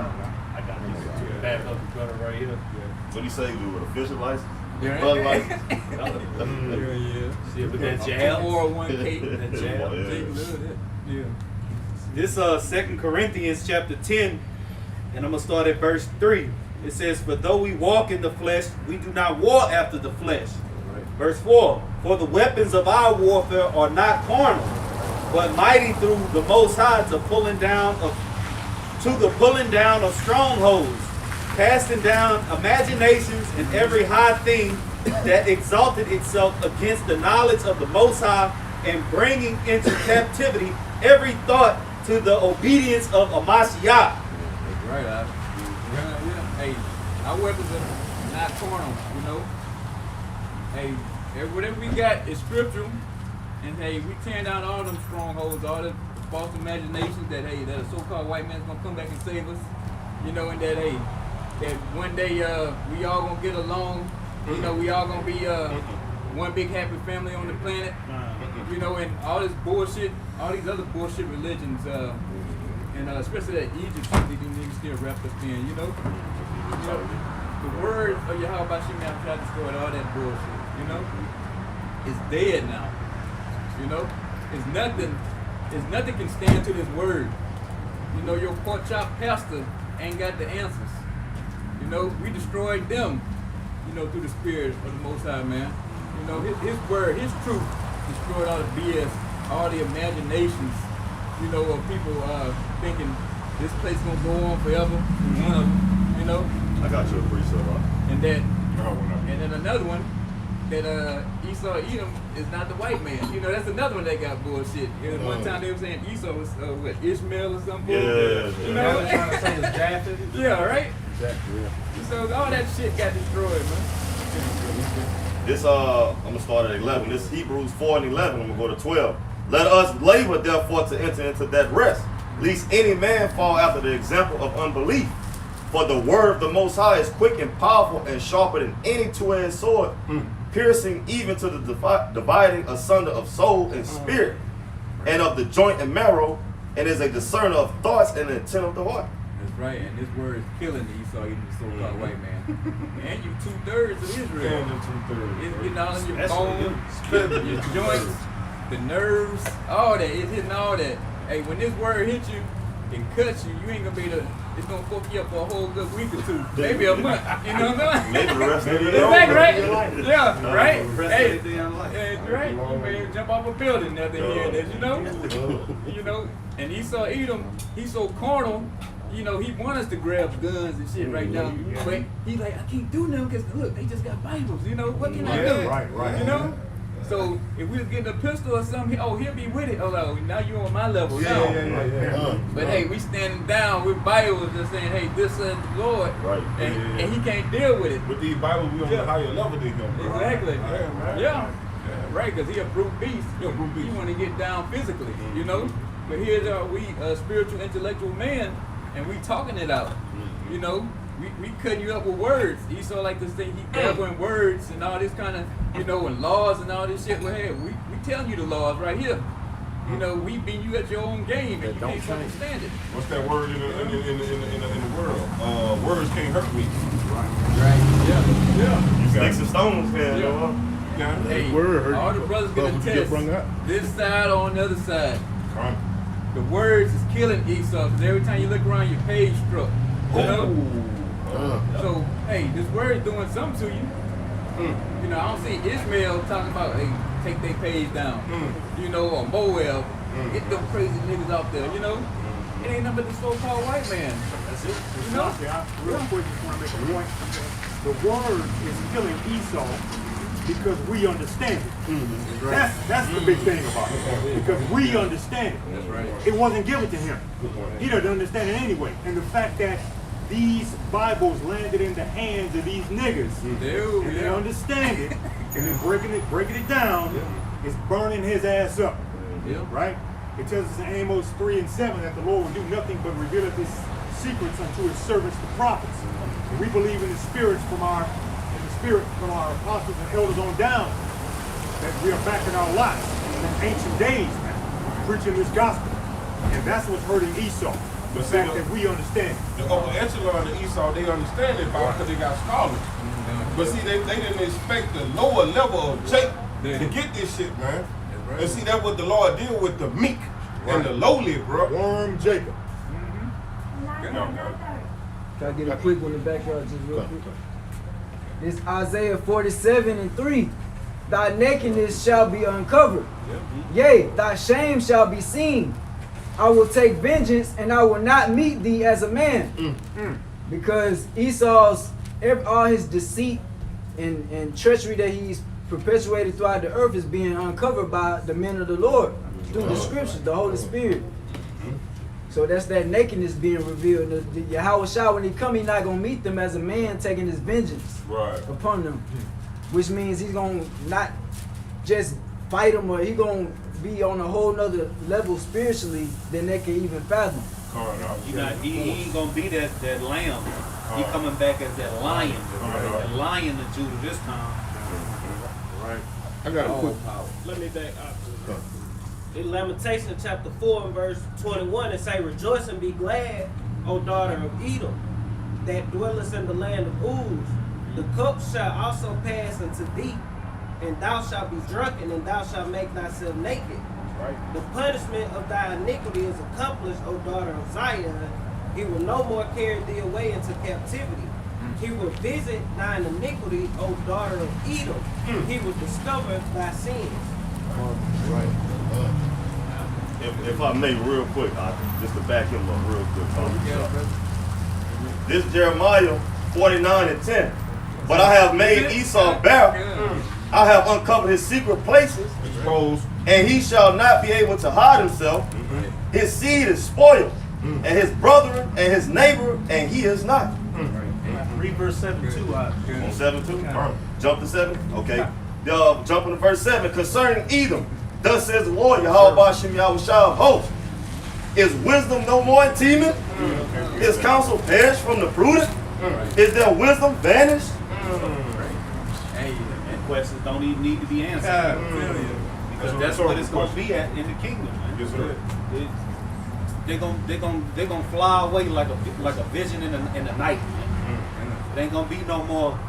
Speaker 1: I got this back up the gutter right here.
Speaker 2: What do you say, do with a fishing license?
Speaker 4: Yeah.
Speaker 2: Blood license?
Speaker 4: Yeah.
Speaker 1: See, with that jab.
Speaker 4: 401k.
Speaker 1: That jab.
Speaker 2: Yeah.
Speaker 4: Take a look at that. Yeah.
Speaker 1: This 2 Corinthians chapter 10, and I'm gonna start at verse 3. It says, for though we walk in the flesh, we do not war after the flesh. Right. Verse 4, for the weapons of our warfare are not carnal, but mighty through the Most High to the pulling down of strongholds, casting down imaginations and every high thing that exalted itself against the knowledge of the Most High, and bringing into captivity every thought to the obedience of Amashiach.
Speaker 4: That's right, yeah. Hey, our weapons are not carnal, you know. Hey, whatever we got is scriptural, and hey, we tearing down all them strongholds, all the false imaginations that hey, that a so-called white man's gonna come back and save us, you know, and that hey, that one day we all gonna get along, you know, we all gonna be one big happy family on the planet, you know, and all this bullshit, all these other bullshit religions, and especially that Egypt shit, these niggas still wrapped up in, you know. The word of Yahweh Ba'ashem Yahweh Shai destroyed all that bullshit, you know. It's dead now, you know. It's nothing can stand to this word. You know, your pork chop pastor ain't got the answers. You know, we destroyed them, you know, through the spirit of the Most High, man. You know, his word, his truth destroyed all the BS, all the imaginations, you know, of people thinking this place gonna go on forever. One of them, you know.
Speaker 2: I got you a precept, huh?
Speaker 4: And then another one that Esau Edom is not the white man. You know, that's another one that got bullshit. One time they were saying Esau was what, Ishmael or something.
Speaker 2: Yeah.
Speaker 4: You know,
Speaker 1: trying to say it's Japheth.
Speaker 4: yeah, right.
Speaker 3: Exactly, yeah.
Speaker 4: So all that shit got destroyed, man.
Speaker 2: This, I'm going to start at 11. This Hebrews 4 and 11. I'm going to go to 12. Let us labor, therefore, to enter into that rest, lest any man fall after the example of unbelief. For the word of the Most High is quick and powerful and sharper than any two-edged sword, piercing even to the dividing asunder of soul and spirit, and of the joint and marrow, and is a discerner of thoughts and the intent of the heart.
Speaker 4: That's right, and this word is killing the Esau Edom, the so-called white man. And you 2/3 of Israel. It's getting all in your bones, your joints, the nerves, all that. It's hitting all that. Hey, when this word hits you, it cuts you, you ain't gonna be able to, it's gonna fuck you up for a whole good week or two, maybe a month. You know what I'm saying?
Speaker 2: Maybe the rest of it.
Speaker 4: Exactly, right? Yeah, right?
Speaker 1: Rest
Speaker 4: Hey,
Speaker 1: of their damn life.
Speaker 4: that's right. You may jump off a building after hearing this, you know? You know, and Esau Edom, he's so carnal, you know, he wants us to grab guns and shit right now. But he's like, I can't do nothing because look, they just got Bibles, you know, what can I do?
Speaker 3: Right.
Speaker 4: You know? So if we was getting a pistol or something, oh, he'll be with it. Oh, no, now you on my level now. But hey, we standing down with Bibles and saying, hey, this is the Lord.
Speaker 2: Right.
Speaker 4: And he can't deal with it.
Speaker 7: With these Bibles, we on a higher level than him, bro.
Speaker 4: Exactly.
Speaker 7: Man.
Speaker 4: Yeah. Right, because he a brute beast. He want to get down physically, you know? But here's we spiritual, intellectual man, and we talking it out. You know? We cutting you up with words. Esau like this thing, he gathering words and all this kind of, you know, and laws and all this shit. Well, hey, we telling you the laws right here. You know, we beat you at your own game and you can't fucking stand it.
Speaker 7: What's that word in the world? Words can't hurt me.
Speaker 4: Right. Yeah.
Speaker 2: Sticks and stones, man. You know?
Speaker 7: Yeah.
Speaker 4: Hey,
Speaker 6: Word hurt
Speaker 4: all
Speaker 6: you.
Speaker 4: the brothers
Speaker 6: Well,
Speaker 4: gonna
Speaker 6: you get
Speaker 4: test
Speaker 6: brung up.
Speaker 4: this side or on the other side.
Speaker 7: Come.
Speaker 4: The words is killing Esau because every time you look around, your page struck. You know? So, hey, this word is doing something to you. You know, I don't see Ishmael talking about, hey, take their page down. You know, or Moab, get them crazy niggas out there, you know? It ain't nothing but the so-called white man.
Speaker 3: That's it.
Speaker 4: You know?
Speaker 3: Real quick, just want to make a point. The word is killing Esau because we understand it. That's the big thing about it. Because we understand it.
Speaker 4: That's right.
Speaker 3: It wasn't given to him. He doesn't understand it anyway. And the fact that these Bibles landed in the hands of these niggas, and they understand it, and then breaking it down, is burning his ass up. Right? It tells us in Amos 3:7 that the Lord will do nothing but reveal his secrets unto his servants, the prophets. And we believe in the spirit from our apostles and elders on down, that we are back in our lives in ancient days now, preaching this gospel. And that's what's hurting Esau. The fact that we understand.
Speaker 7: The upper echelon of Esau, they understand it because they got scholars. But see, they didn't expect the lower level of Jacob to get this shit, man. And see, that's what the Lord deal with the meek and the lowly, bro.
Speaker 3: Worm Jacob.
Speaker 8: Can I get a quick one in the backyard just real quick? This Isaiah 47:3. Thy nakedness shall be uncovered. Yea, thy shame shall be seen. I will take vengeance and I will not meet thee as a man. Because Esau's, all his deceit and treachery that he's perpetuated throughout the earth is being uncovered by the men of the Lord through the scriptures, the Holy Spirit. So that's that nakedness being revealed. The Yahweh Shah, when he come, he's not going to meet them as a man taking his vengeance upon them. Which means he's going to not just fight them, or he's going to be on a whole nother level spiritually than they can even fathom.
Speaker 1: He ain't gonna be that lamb. He coming back as that lion. That lion of Judah this time.
Speaker 3: Right.
Speaker 6: I got a quick.
Speaker 9: Let me back up. In Lamentation chapter 4 and verse 21, it say, rejoice and be glad, O daughter of Edom, that dwellest in the land of Uz. The cup shall also pass unto thee, and thou shalt be drunken, and thou shalt make thyself naked.
Speaker 3: Right.
Speaker 9: The punishment of thy iniquity is accomplished, O daughter of Zion. He will no more carry thee away into captivity. He will visit thine iniquity, O daughter of Edom. He will discover thy sins.
Speaker 3: Right.
Speaker 2: If I may, real quick, just to back him up real quick. This Jeremiah 49:10. But I have made Esau bare. I have uncovered his secret places.
Speaker 7: Exposed.
Speaker 2: And he shall not be able to hide himself. His seed is spoiled. And his brethren and his neighbor, and he is not.
Speaker 5: Read verse 7:2.
Speaker 2: On 7:2? Jump to 7? Okay. Jumping to verse 7. Concerning Edom, thus says the Lord, Yahweh Bashem Yahushua of hosts. Is wisdom no more in Teman? Is counsel perished from the prudent? Is their wisdom vanished?
Speaker 1: Hey, and questions don't even need to be answered. Because that's what it's going to be at in the kingdom, man.
Speaker 7: Yes, sir.
Speaker 1: They're gonna fly away like a vision in the night, man. It ain't gonna be no more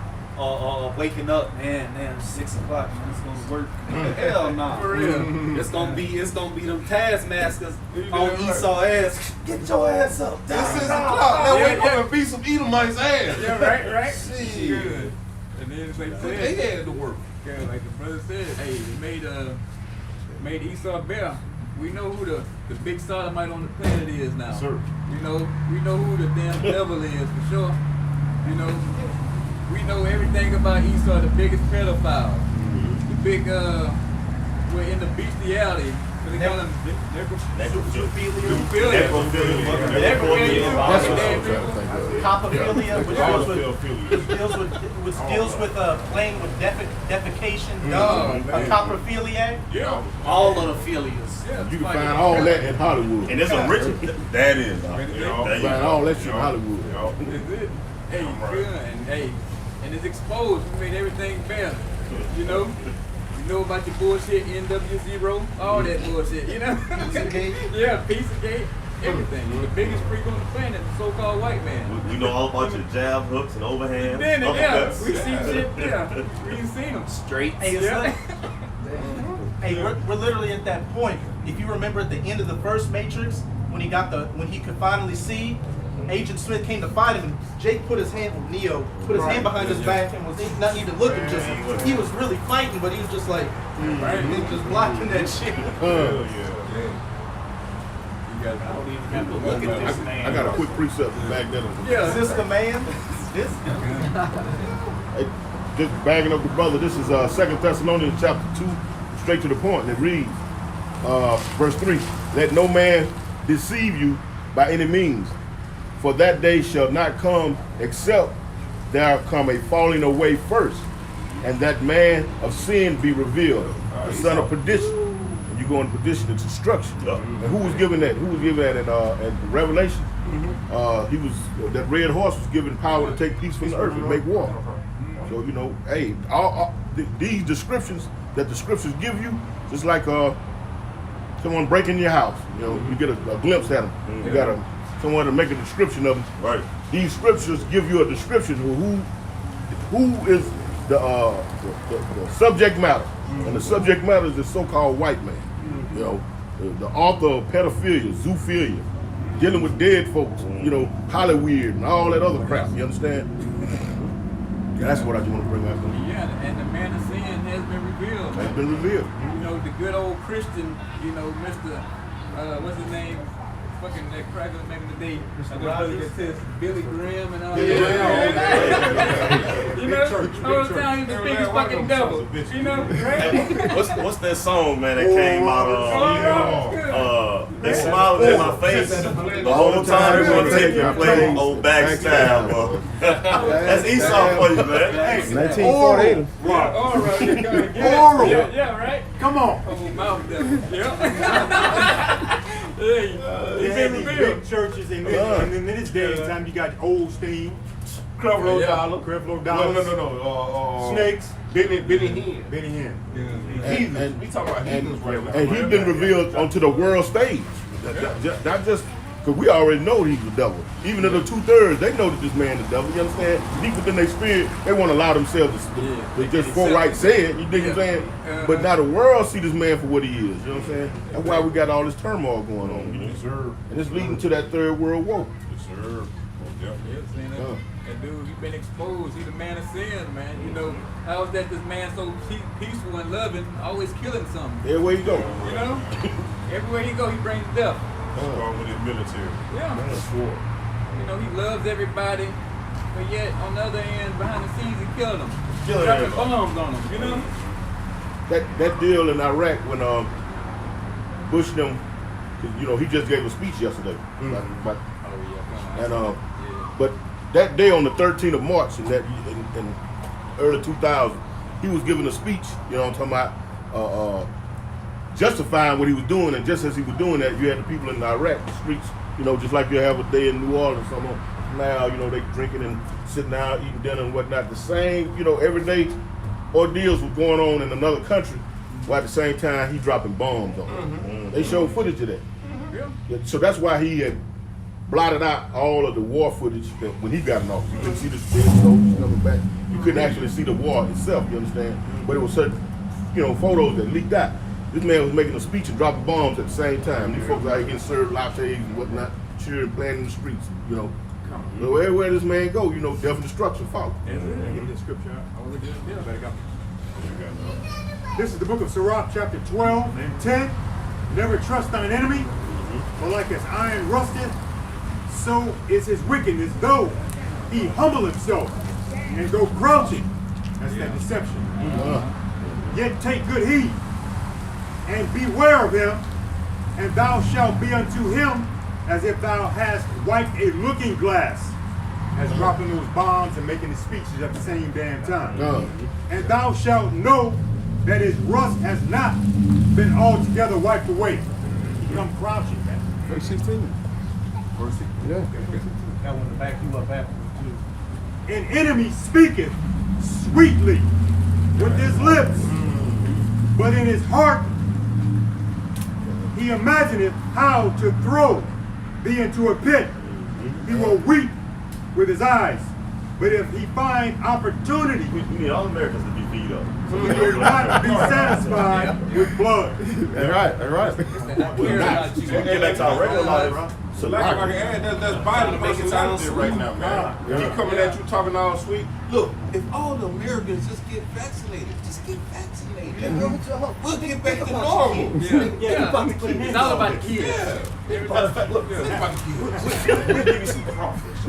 Speaker 1: waking up, man, 6 o'clock, man, let's go to work. Hell no.
Speaker 4: For real.
Speaker 1: It's gonna be them taskmasters on Esau ass. Get your ass up.
Speaker 7: It's 6 o'clock. Now wake up and beat some Edomites ass.
Speaker 4: Yeah, right.
Speaker 7: Shit.
Speaker 4: Good. And then like
Speaker 7: They had to work.
Speaker 4: yeah, like the brother said, hey, it made Esau better. We know who the big sodomite on the planet is now.
Speaker 6: Sir.
Speaker 4: We know who the damn devil is for sure. You know, we know everything about Esau, the biggest pedophile, the big we're in the bestiality. What they call him?
Speaker 5: Coprophilia, which deals with playing with defecation. A coprophiliac.
Speaker 7: Yeah.
Speaker 1: All of the philias.
Speaker 4: Yeah,
Speaker 6: You can find all that in Hollywood.
Speaker 2: And there's a rich. That is.
Speaker 6: You can find all that shit in Hollywood.
Speaker 4: That's it. Hey, good, and it's exposed. We made everything better. You know about your bullshit, NW0, all that bullshit. You know.
Speaker 5: Pizzagate.
Speaker 4: Yeah, Pizzagate, everything. The biggest freak on the planet, the so-called white man.
Speaker 2: We know all about your jab hooks and overhands.
Speaker 4: Then yeah,
Speaker 2: uppercuts.
Speaker 4: we see shit. Yeah, we ain't seen them.
Speaker 1: Straight.
Speaker 5: Hey, it's
Speaker 4: Yeah.
Speaker 5: Hey, we're literally at that point. If you remember at the end of the first Matrix, when he could finally see, Agent Smith came to fight him, and Jake put his hand behind his back and was not even looking. He was really fighting, but he was just like, he was just blocking that shit.
Speaker 4: You got
Speaker 1: I don't even have to look at this man.
Speaker 6: I got a quick precept to back that up.
Speaker 5: Is this the man? This?
Speaker 6: Hey, just bagging up the brother. This is 2 Thessalonians chapter 2, straight to the point. It reads, verse 3, let no man deceive you by any means, for that day shall not come except there come a falling away first, and that man of sin be revealed, the son of perdition. And you go into perdition into destruction. And who was given that? Who was given that in Revelation? He was that red horse was given power to take peace from the earth and make war. So hey, these descriptions that the scriptures give you, just like someone breaking your house. You get a glimpse at them. You got someone to make a description of them.
Speaker 2: Right.
Speaker 6: These scriptures give you a description of who is the subject matter, and the subject matter is the so-called white man. The author of pedophilia, zoophilia, dealing with dead folks. Hollywood and all that other crap. You understand? That's what I just want to bring up.
Speaker 4: Yeah, and the man of sin has been revealed.
Speaker 6: Has been revealed.
Speaker 4: The good old Christian, Mr. What's his name? Fucking that cracker back in the day. Billy Graham and all that. All the time he was the biggest fucking devil.
Speaker 2: Right? What's that song, man, that came out they smiled in my face the whole time they want to take you and play old backstab, bro. That's Esau for you, man.
Speaker 6: 1948.
Speaker 4: All right. Yeah, right?
Speaker 3: Come on.
Speaker 4: Oh, mouth devil. Yeah. Hey,
Speaker 3: They had these big churches, and in this day and time, you got Oldstein,
Speaker 7: Creflo Dollar.
Speaker 3: Creflo Dollar,
Speaker 7: No.
Speaker 3: Snakes,
Speaker 7: Benny Hinn.
Speaker 3: Benny Hinn.
Speaker 7: Heathens. We talk about heathens right now.
Speaker 6: And he's been revealed onto the world stage. Not just because we already know he's the devil. Even in the 2/3, they know that this man is the devil. You understand? Deep within their spirit, they want to allow themselves to just forthright say it. You dig what I'm saying? But now the world see this man for what he is. You know what I'm saying? That's why we got all this turmoil going on.
Speaker 7: Yes, sir.
Speaker 6: And it's leading to that third world war.
Speaker 7: Yes, sir.
Speaker 4: That dude, he been exposed. He the man of sin, man. How is that this man so peaceful and loving, always killing something?
Speaker 6: Everywhere you go.
Speaker 4: Everywhere he go, he brings death.
Speaker 7: Strong with his military.
Speaker 4: Yeah. He loves everybody, but yet on the other end, behind the scenes, he killing them. Dropping bombs on them,
Speaker 6: That deal in Iraq when Bush them, he just gave a speech yesterday. But that day on the 13th of March in early 2000, he was giving a speech. I'm talking about justifying what he was doing, and just as he was doing that, you had the people in Iraq, the streets, just like you have a day in New Orleans. Now, they drinking and sitting down, eating dinner and whatnot. The same, everyday ordeals were going on in another country, while at the same time he dropping bombs on them. They showed footage of that. So that's why he had blotted out all of the war footage that when he got in office. You couldn't see the dead soldiers coming back. You couldn't actually see the war itself, you understand? But it was certain, photos that leaked out. This man was making a speech and dropping bombs at the same time. These folks out here getting served lattes and whatnot, cheering, playing in the streets, So everywhere this man go, death and destruction follow.
Speaker 3: Give me the scripture.
Speaker 4: I was looking at better go.
Speaker 3: This is the book of Sirach, chapter 12 and 10. Never trust thine enemy, for like as iron rusteth, so is his wickedness, though he humble himself and go crouching. That's that deception. Yet take good heed, and beware of him, and thou shalt be unto him as if thou hast wiped a looking glass, as dropping those bombs and making the speeches at the same damn time. And thou shalt know that his rust has not been altogether wiped away. He come crouching, man.
Speaker 6: Verse 16.
Speaker 3: Verse 16.
Speaker 6: Yeah.
Speaker 5: Got one to back you up afterwards too.
Speaker 3: An enemy speaketh sweetly with his lips, but in his heart he imagineth how to throw thee into a pit. He will weep with his eyes, but if he find opportunity,
Speaker 2: We need all Americans to be beat up.
Speaker 3: he will not be satisfied with blood.
Speaker 6: That's right.
Speaker 2: We'll get back to our regular life, bro.
Speaker 7: So like if I can add, that's Biden personality right now, man. He coming at you talking all sweet. Look, if all the Americans just get vaccinated, we'll get back to normal.
Speaker 4: It's all about the kids.
Speaker 2: Matter of fact, look, think about the kids. We'll give you some crawfish.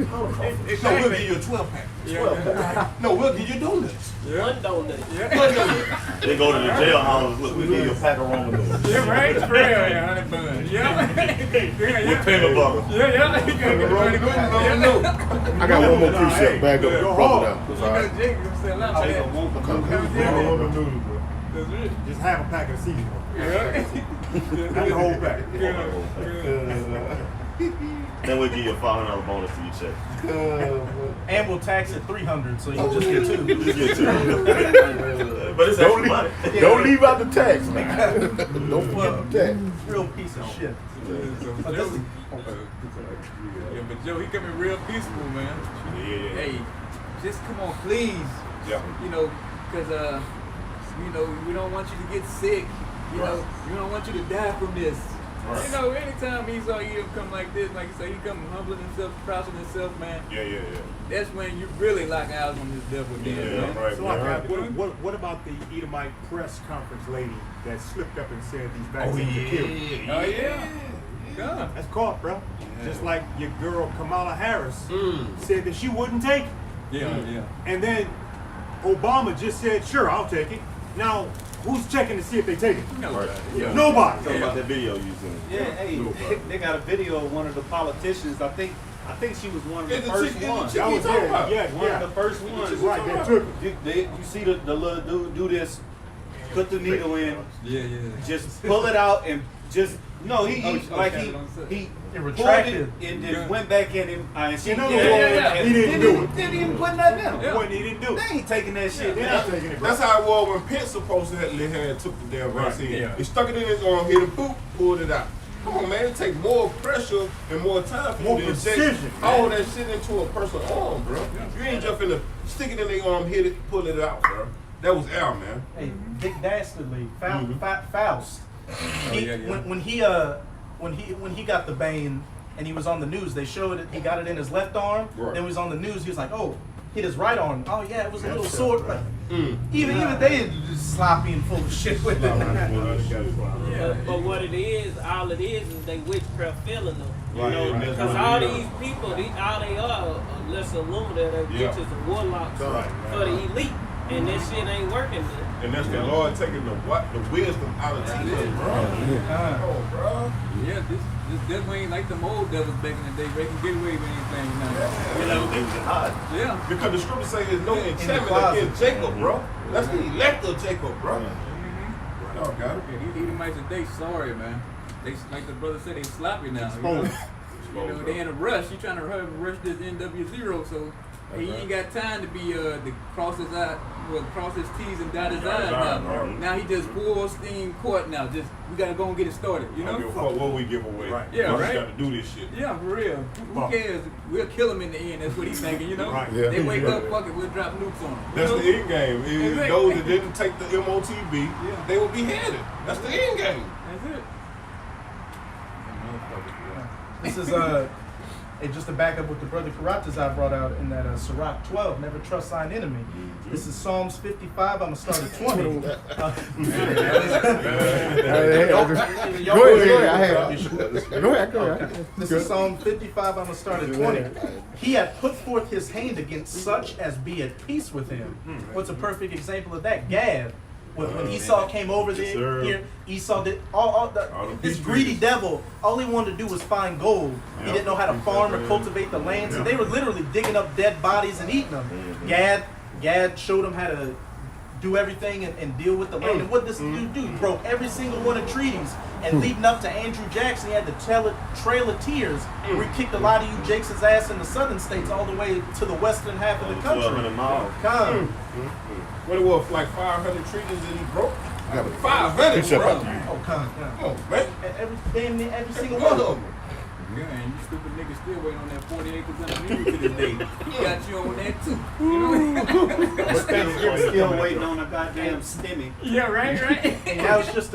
Speaker 2: No, we'll give you a 12-pack. No, we'll give you donuts.
Speaker 9: One donut.
Speaker 2: They go to the jailhouse. Look, we'll give you a pack of Roman noodles.
Speaker 4: Yeah, right? For real, yeah, honey bun. Yeah.
Speaker 2: With peanut butter.
Speaker 4: Yeah. You gotta get the money going.
Speaker 6: I got one more precept back up and brother down.
Speaker 4: You know, Jake gonna sell out for that. That's it.
Speaker 3: Just have a pack of seasoning.
Speaker 4: Yeah.
Speaker 3: Not the whole pack.
Speaker 2: Then we'll give you a $500 bonus to your check.
Speaker 5: And we'll tax it 300, so you'll just get two.
Speaker 2: Just get two. But it's extra money.
Speaker 6: Don't leave out the tax, man. Don't forget the tax.
Speaker 5: Real piece of shit. But this is,
Speaker 4: Yeah, but Joe, he coming real peaceful, man.
Speaker 7: Yeah.
Speaker 4: Hey, just come on, please.
Speaker 7: Yeah.
Speaker 4: Because we don't want you to get sick. We don't want you to die from this.
Speaker 7: Right.
Speaker 4: Anytime he saw you come like this, like you say, he come humbling himself, crouching himself, man.
Speaker 7: Yeah.
Speaker 4: That's when you really lock eyes on this devil, man.
Speaker 7: Right.
Speaker 3: So what about the Edomite press conference lady that slipped up and said these vaccines are killing?
Speaker 4: Oh yeah. God.
Speaker 3: That's caught, bro. Just like your girl Kamala Harris said that she wouldn't take it.
Speaker 4: Yeah.
Speaker 3: And then Obama just said, sure, I'll take it. Now, who's checking to see if they take it?
Speaker 4: Nobody.
Speaker 7: Yeah.
Speaker 3: Nobody.
Speaker 2: Talk about that video you seen.
Speaker 1: Yeah, hey, they got a video of one of the politicians. I think she was one of the first ones.
Speaker 3: That was there. Yeah.
Speaker 1: One of the first ones.
Speaker 3: Right, they took it.
Speaker 1: You see the little dude do this, put the needle in,
Speaker 4: Yeah.
Speaker 1: just pull it out and just he
Speaker 5: retracted
Speaker 1: and then went back in and she
Speaker 3: He didn't do it.
Speaker 1: Didn't even put nothing in him.
Speaker 4: Yeah.
Speaker 3: He didn't do it.
Speaker 1: They ain't taking that shit.
Speaker 3: They're not taking it, bro.
Speaker 7: That's how it was when Pence supposedly had took the damn vaccine.
Speaker 4: yeah.
Speaker 7: He stuck it in his arm, hit a poop, pulled it out. Come on, man. It takes more pressure and more time for
Speaker 3: More
Speaker 7: you to
Speaker 3: precision,
Speaker 7: inject all that shit into a person's arm, bro. You ain't just finna stick it in their arm, hit it, pull it out, bro. That was Al, man.
Speaker 5: hey, Dick Dastardly, Faust.
Speaker 4: Yeah.
Speaker 5: When he got the Bane and he was on the news, they showed it. He got it in his left arm.
Speaker 7: Right.
Speaker 5: Then he was on the news. He was like, "Oh, hit his right arm. Oh yeah, it was a little sore." Like, even they just sloppy and full of shit with it.
Speaker 9: Yeah, but what it is, all it is they witchcraft feeling them. You know, because all these people, all they are lesser illuminated, witches and warlocks for the elite, and this shit ain't working.
Speaker 7: And that's the Lord taking the wisdom out of teachers, bro. Oh, bro.
Speaker 4: Yeah, this devil ain't like them old devils back in the day. They can get away with anything now.
Speaker 2: They was hot.
Speaker 4: Yeah.
Speaker 7: Because the scripture says there's no enchantment against Jacob, bro. That's the elect of Jacob, bro. Y'all got it.
Speaker 4: Yeah, these Edomites today, sorry, man. They, like the brother said, they sloppy now. They in a rush. You trying to rush this NW0, so he ain't got time to be to cross his Well, cross his T's and dot his I's now. Now he just full steam court now. Just we gotta go and get it started. You know?
Speaker 7: I don't give a fuck what we give away.
Speaker 3: Right.
Speaker 4: Yeah,
Speaker 7: we
Speaker 4: right.
Speaker 7: just got to do this shit.
Speaker 4: Yeah, for real. Who cares? We'll kill him in the end. That's what he's thinking. You know?
Speaker 3: Right.
Speaker 6: Yeah.
Speaker 4: They wake up, fuck it, we'll drop nukes on him.
Speaker 7: That's the end game.
Speaker 4: Exactly.
Speaker 7: Those that didn't take the MOTB,
Speaker 4: Yeah.
Speaker 7: they will be beheaded. That's the end game.
Speaker 4: That's it.
Speaker 5: This is just to back up what the brother Karatas I brought out in that Sirach 12, never trust thine enemy. This is Psalms 55. I'm gonna start at 20.
Speaker 6: Go ahead.
Speaker 5: This is Psalm 55. I'm gonna start at 20. He hath put forth his hand against such as be at peace with him. What's a perfect example of that? Gad. When Esau came over there, here, Esau did this greedy devil. All he wanted to do was find gold. He didn't know how to farm or cultivate the land, so they were literally digging up dead bodies and eating them. Gad showed them how to do everything and deal with the land. And what this dude do? He broke every single one of treaties. And leading up to Andrew Jackson, he had the Trail of Tears, where he kicked a lot of you Jakes' ass in the southern states all the way to the western half of the country.
Speaker 2: 1,200 miles.
Speaker 5: Come.
Speaker 7: What it was, like 500 treaties that he broke?
Speaker 6: Yeah, but
Speaker 7: 500,
Speaker 6: Bishop,
Speaker 7: bro.
Speaker 5: Oh, come.
Speaker 7: Oh, man.
Speaker 5: Every single one of them.
Speaker 4: Yeah, and you stupid niggas still waiting on that 40 acres underneath to this day. He got you on that too. You know?
Speaker 1: Still waiting on a goddamn stimmy.
Speaker 4: Yeah, right.
Speaker 5: And now it's just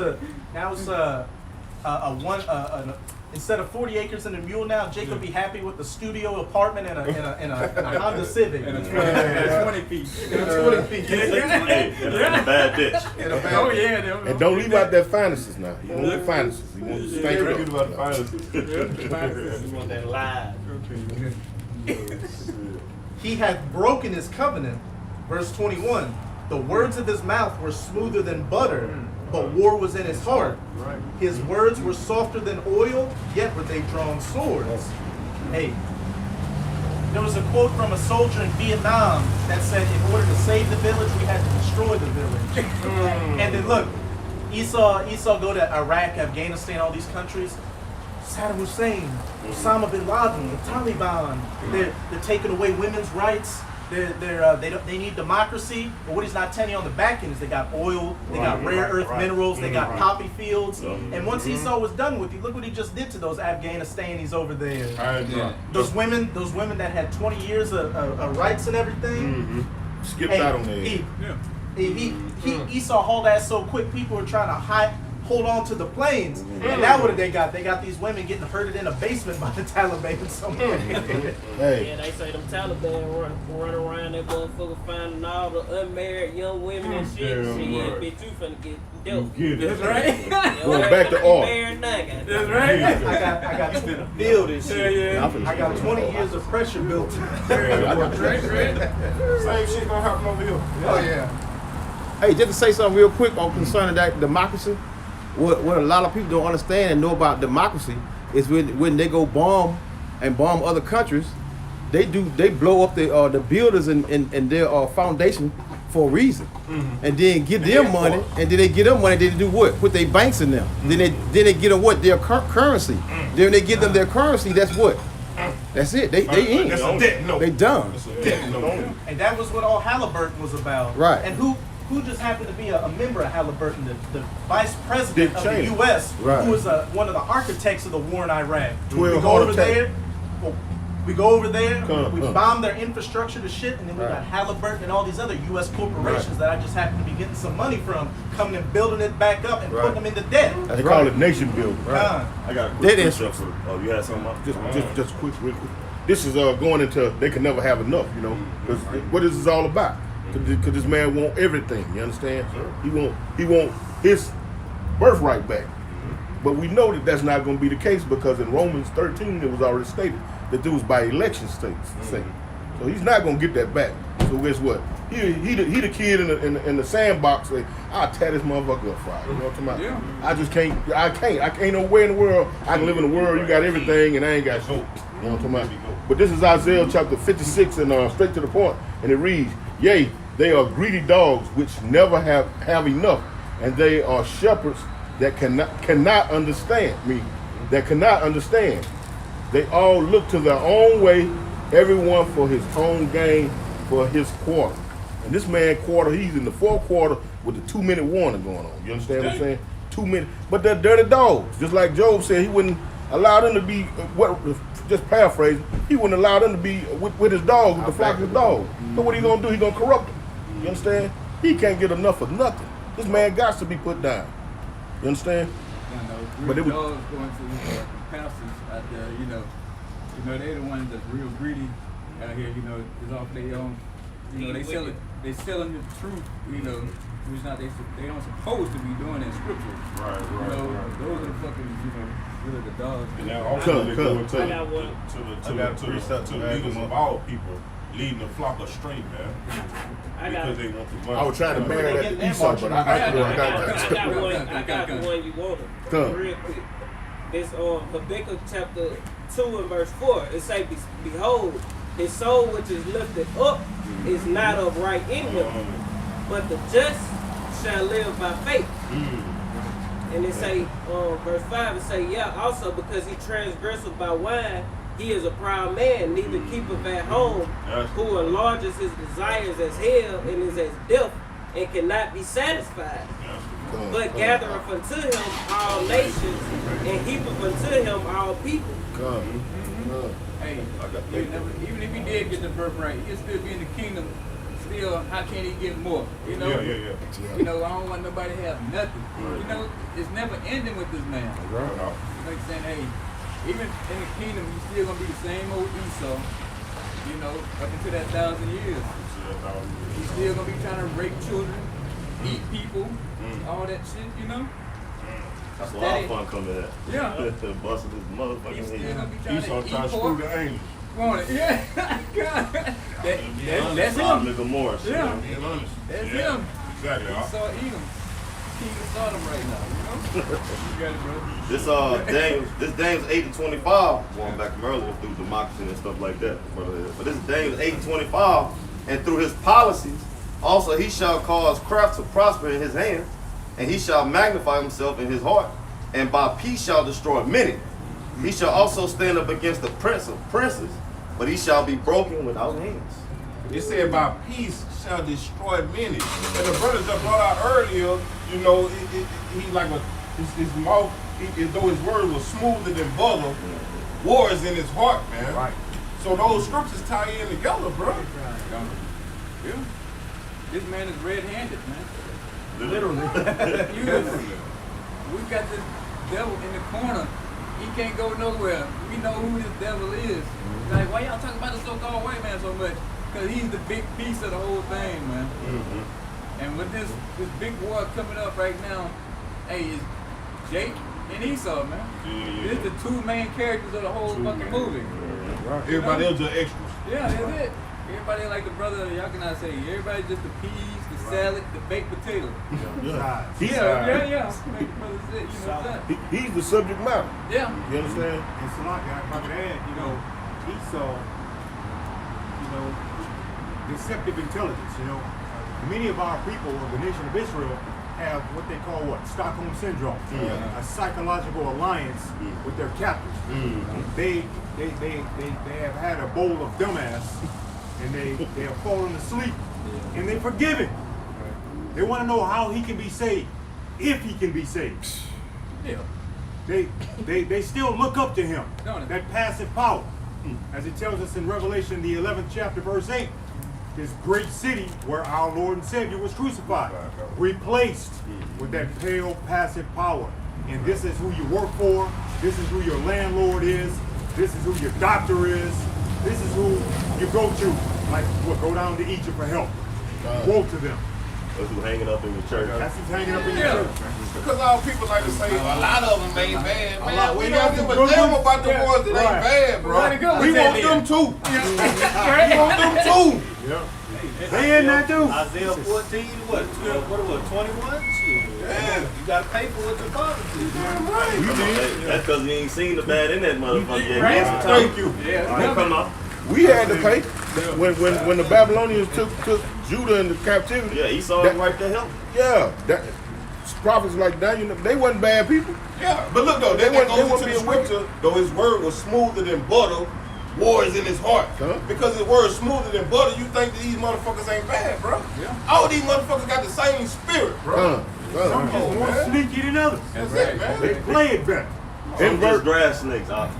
Speaker 5: instead of 40 acres and a mule now, Jacob be happy with a studio apartment and a Honda Civic.
Speaker 4: And a 20 feet.
Speaker 2: Hey, in a bad ditch.
Speaker 4: Oh yeah.
Speaker 6: And don't leave out that finances now. You want the finances. You want to
Speaker 7: Thank
Speaker 6: stank
Speaker 7: you
Speaker 6: it up.
Speaker 7: about the finances.
Speaker 1: You want that live.
Speaker 5: He hath broken his covenant. Verse 21. The words of his mouth were smoother than butter, but war was in his heart. His words were softer than oil, yet were they drawn swords. Hey, there was a quote from a soldier in Vietnam that said, in order to save the village, we had to destroy the village. And then look, Esau go to Iraq, Afghanistan, all these countries. Saddam Hussein, Osama bin Laden, the Taliban, they're taking away women's rights. They need democracy, but what he's not telling you on the back end is they got oil, they got rare earth minerals, they got poppy fields. And once Esau was done with you, look what he just did to those Afghanistanis over there. Those women that had 20 years of rights and everything.
Speaker 6: Skipped out on that.
Speaker 5: Esau hauled ass so quick, people were trying to hold on to the planes. And now what they got? They got these women getting herded in a basement by the Taliban somewhere.
Speaker 6: Hey.
Speaker 9: Yeah, they say them Taliban run around that motherfucker finding all the unmarried young women and shit.
Speaker 7: Damn
Speaker 9: Shit,
Speaker 7: right.
Speaker 9: bitch, you finna get dealt.
Speaker 7: Get it.
Speaker 4: That's right.
Speaker 6: Going back to oil.
Speaker 4: That's right.
Speaker 5: I got to build this shit.
Speaker 4: Yeah.
Speaker 5: I got 20 years of pressure built.
Speaker 4: Right.
Speaker 7: Same shit gonna happen over here.
Speaker 5: Oh yeah.
Speaker 10: Hey, just to say something real quick on concerning that democracy, what a lot of people don't understand and know about democracy is when they go bomb other countries, they blow up the builders and their foundation for a reason, and then give them money, and then they get them money. They do what? Put their banks in them. Then they get them what? Their currency. Then they give them their currency. That's what. That's it. They in.
Speaker 7: That's a debt note.
Speaker 10: They done.
Speaker 7: That's a debt note.
Speaker 5: And that was what all Halliburton was about.
Speaker 10: Right.
Speaker 5: And who just happened to be a member of Halliburton, the vice president
Speaker 6: Dick
Speaker 5: of
Speaker 6: Cheney.
Speaker 5: the U.S.,
Speaker 10: Right.
Speaker 5: who was one of the architects of the war in Iraq.
Speaker 6: 12
Speaker 5: We go
Speaker 6: heart
Speaker 5: over
Speaker 6: attack.
Speaker 5: there. We go over there. We
Speaker 6: Huh.
Speaker 5: bomb their infrastructure to shit, and then we got Halliburton and all these other U.S. corporations that I just happen to be getting some money from, coming and building it back up and putting them into debt.
Speaker 6: They call it nation building.
Speaker 5: Con.
Speaker 2: I got a
Speaker 10: That
Speaker 2: quick
Speaker 10: is-
Speaker 2: question. Oh, you had something? Mark?
Speaker 6: Just quick, real quick. This is going into they can never have enough, you know. Because what is this all about? Because this man want everything. You understand? He want his birthright back. But we know that that's not going to be the case because in Romans 13 it was already stated that it was by election states. So he's not going to get that back. So guess what? He the kid in the sandbox. Say, I'll tear this motherfucker up Friday. You know what I'm talking about?
Speaker 4: Yeah.
Speaker 6: I just can't. I can't no way in the world I can live in a world you got everything and I ain't got shit. You know what I'm talking about? But this is Isaiah chapter 56 and straight to the point, and it reads, "Yea, they are greedy dogs which never have enough, and they are shepherds that cannot understand me, that cannot understand. They all look to their own way, everyone for his own gain, for his quarter." And this man he's in the fourth quarter with the 2-minute warning going on. You understand what I'm saying? 2 minutes. But they're dirty dogs. Just like Job said, he wouldn't allow them to be, just paraphrasing, he wouldn't allow them to be with his dogs, with the flock of his dogs. So what he gonna do? He gonna corrupt them. You understand? He can't get enough of nothing. This man got to be put down. You understand?
Speaker 4: But it was dogs going to pastors out there, they're the ones that's real greedy out here, it's off their own, they selling the truth, which not they don't supposed to be doing in scripture.
Speaker 7: Right.
Speaker 4: Those are fucking, really the dogs.
Speaker 7: And now also they go to the
Speaker 1: I
Speaker 7: leaders of all people, leading the flock astray, man. Because they want the money.
Speaker 6: I was trying to marry that to Esau, but I
Speaker 9: got the one you wanted. Real quick. It's Habakkuk chapter 2 and verse 4. It say, behold, his soul which is lifted up is not upright in him, but the just shall live by faith. And it say, verse 5, it say, also because he transgresseth by wine, he is a proud man, neither keepeth at home, who enlarges his desires as hell, and is as death, and cannot be satisfied. But gathereth unto him all nations, and heapeth unto him all people.
Speaker 4: Hey, even if he did get the birthright, he'll still be in the kingdom. Still, how can he get more?
Speaker 7: Yeah.
Speaker 4: I don't want nobody to have nothing. It's never ending with this man. Like saying, hey, even in the kingdom, you still gonna be the same old Esau. Up until that 1,000 years. He's still gonna be trying to rape children, eat people, all that shit.
Speaker 2: That's a lot of fun coming at.
Speaker 4: Yeah.
Speaker 2: Busting this motherfucking
Speaker 4: He's still
Speaker 2: head.
Speaker 4: gonna be trying
Speaker 7: Esau
Speaker 4: to
Speaker 7: trying
Speaker 4: eat
Speaker 7: to screw
Speaker 4: pork.
Speaker 7: the angels.
Speaker 4: Yeah. God. That's him.
Speaker 2: Nigga Morris.
Speaker 4: Yeah.
Speaker 7: Being honest.
Speaker 4: That's
Speaker 7: Yeah.
Speaker 4: him.
Speaker 7: Exactly.
Speaker 4: Esau Edom. King of Sodom right now. You got it, bro.
Speaker 2: This Daniel's 8:25, going back from earlier through democracy and stuff like that. But this Daniel's 8:25, and through his policies, also he shall cause craft to prosper in his hand, and he shall magnify himself in his heart, and by peace shall destroy many. He shall also stand up against the prince of princes, but he shall be broken without hands.
Speaker 7: It said by peace shall destroy many. And the brother just brought out earlier, he like his mouth, though his word was smoother than butter, war is in his heart, man.
Speaker 3: Right.
Speaker 7: So those scriptures tie in together, bro.
Speaker 4: Yeah. This man is red-handed, man.
Speaker 3: Literally.
Speaker 4: We got this devil in the corner. He can't go nowhere. We know who this devil is. Like, why y'all talking about the so-called white man so much? Because he's the big piece of the whole thing, man. And with this big war coming up right now, hey, it's Jake and Esau, man. This is the two main characters of the whole fucking movie.
Speaker 7: Everybody else just extras.
Speaker 4: Yeah, that's it. Everybody like the brother, y'all cannot say, everybody just the peas, the salad, the baked potato.
Speaker 6: Yeah.
Speaker 4: Yeah. Like the brother said, what I'm saying?
Speaker 6: He's the subject matter.
Speaker 4: Yeah.
Speaker 6: You understand?
Speaker 3: And Salaki, if I could add, Esau, deceptive intelligence, Many of our people, or the nation of Israel, have what they call Stockholm Syndrome, a psychological alliance with their captors. They have had a bowl of dumbass, and they have fallen asleep, and they forgive him. They want to know how he can be saved, if he can be saved.
Speaker 4: Yeah.
Speaker 3: They still look up to him,
Speaker 4: Don't it?
Speaker 3: that passive power. As it tells us in Revelation, the 11th chapter, verse 8, this great city where our Lord and Savior was crucified, replaced with that pale, passive power. And this is who you work for, this is who your landlord is, this is who your doctor is, this is who you go to, go down to Egypt for help. Woe to them.
Speaker 2: That's who's hanging up in the church.
Speaker 3: That's who's hanging up in the church, man.
Speaker 7: Because all people like to say, a lot of them ain't bad, man.
Speaker 3: lot.
Speaker 7: We
Speaker 3: We
Speaker 7: don't
Speaker 3: got
Speaker 7: give
Speaker 3: some
Speaker 7: a
Speaker 3: good
Speaker 7: damn
Speaker 3: ones.
Speaker 7: about the ones that ain't bad, bro. We want them too. We want them too.
Speaker 3: They in that too.
Speaker 1: Isaiah 14, what it was, 21? Shit.
Speaker 7: Yeah.
Speaker 1: You gotta pay for what your father did.
Speaker 2: That's because he ain't seen the bad in that motherfucker yet.
Speaker 4: Right.
Speaker 7: Thank you.
Speaker 2: Yeah. Come on.
Speaker 6: We had to pay when the Babylonians took Judah into captivity.
Speaker 2: Yeah, Esau was right to help.
Speaker 6: Yeah, prophets like Daniel, they wasn't bad people.
Speaker 7: Yeah, but look though,
Speaker 6: They
Speaker 7: that
Speaker 6: wouldn't
Speaker 7: goes
Speaker 6: be
Speaker 7: into the
Speaker 6: a wicked-
Speaker 7: scripture. Though his word was smoother than butter, war is in his heart.
Speaker 6: Huh?
Speaker 7: Because his word is smoother than butter, you think that these motherfuckers ain't bad, bro.
Speaker 4: Yeah.
Speaker 7: All these motherfuckers got the same spirit, bro.
Speaker 3: Some
Speaker 7: Come on,
Speaker 3: just more
Speaker 7: man.
Speaker 3: sneaky than others.
Speaker 7: That's it, man.
Speaker 3: They play it better.
Speaker 2: Some just grass snakes.
Speaker 4: Yeah.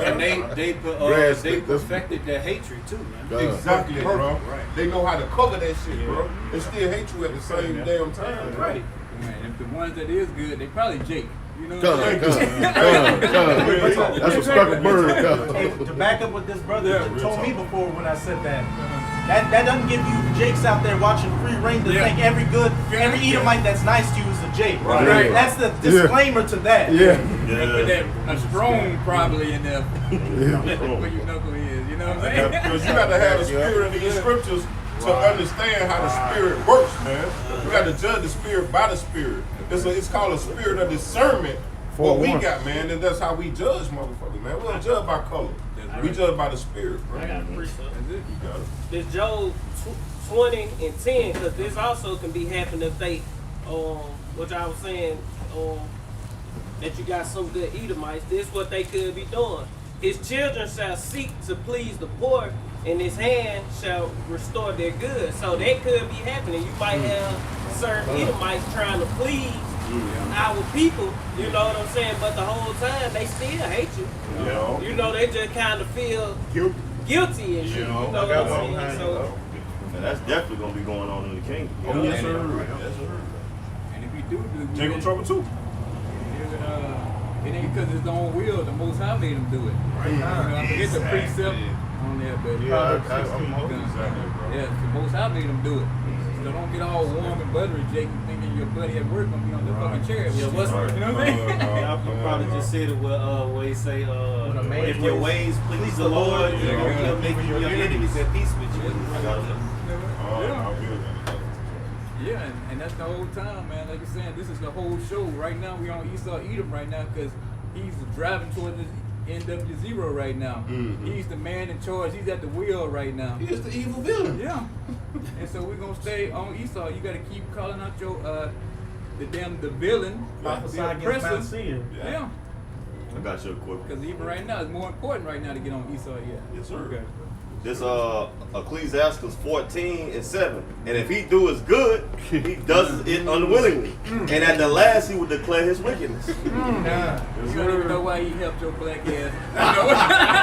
Speaker 1: And they
Speaker 6: Grass,
Speaker 1: perfected their hatred too, man.
Speaker 7: Exactly, bro.
Speaker 1: Right.
Speaker 7: They know how to cover that shit, bro. And still hate you at the same damn time.
Speaker 1: Right.
Speaker 4: Man, if the ones that is good, they probably Jake. You know
Speaker 6: Come,
Speaker 4: what I'm
Speaker 6: come,
Speaker 4: saying?
Speaker 6: come. That's a speckled bird.
Speaker 5: Hey, to back up what this brother told me before when I said that doesn't give you Jakes out there watching Free Reign to think every Edomite that's nice to you is a Jake.
Speaker 6: Right.
Speaker 5: That's the disclaimer to that.
Speaker 6: Yeah.
Speaker 4: Put that a strong probably in there. Where your knuckle is, you know what I'm saying?
Speaker 7: Because you got to have the spirit of these scriptures to understand how the spirit works, man. You got to judge the spirit by the spirit. It's called a spirit of discernment. What we got, man, and that's how we judge motherfuckers, man. We don't judge by color. We judge by the spirit, bro.
Speaker 9: I got a precept.
Speaker 7: You got it.
Speaker 9: This Job 20 and 10, because this also can be happening if they, which I was saying, that you got some good Edomites. This is what they could be doing. His children shall seek to please the poor, and his hand shall restore their goods. So that could be happening. You might have certain Edomites trying to please our people, you know what I'm saying? But the whole time they still hate you.
Speaker 7: Yeah.
Speaker 9: You know, they just kind of feel guilty and shit. You know what I'm saying? So,
Speaker 2: And that's definitely gonna be going on in the kingdom.
Speaker 7: Oh, yes, sir.
Speaker 4: Yes, sir. And if you do,
Speaker 7: Jacob trouble too.
Speaker 4: it ain't because it's the own will. The Most High made him do it. Right. You know, I forget the precept on there, but the Most High made him do it. So don't get all warm and buttery, Jake, and thinking your buddy at work gonna be on the fucking chair.
Speaker 1: Yeah, what's
Speaker 4: You know what I mean?
Speaker 1: you probably just said it where he say, if your ways please the Lord, he'll make your enemies at peace with you.
Speaker 4: Yeah, and that's the whole time, man. Like you're saying, this is the whole show. Right now, we on Esau Edom right now because he's driving toward this NW0 right now. He's the man in charge. He's at the wheel right now.
Speaker 7: He is the evil villain.
Speaker 4: Yeah. And so we're gonna stay on Esau. You gotta keep calling out your the villain,
Speaker 5: Prophesy
Speaker 4: the
Speaker 5: against Mount
Speaker 4: oppressor.
Speaker 5: Seir.
Speaker 4: Yeah.
Speaker 2: I got you a quick.
Speaker 4: Because even right now, it's more important right now to get on Esau. Yeah.
Speaker 7: Yes, sir.
Speaker 4: Okay.
Speaker 2: This Ecclesiastes 14:7. And if he do his good, he does it unwillingly. And at the last he will declare his wickedness.
Speaker 4: You don't even know why he helped your black ass.
Speaker 2: I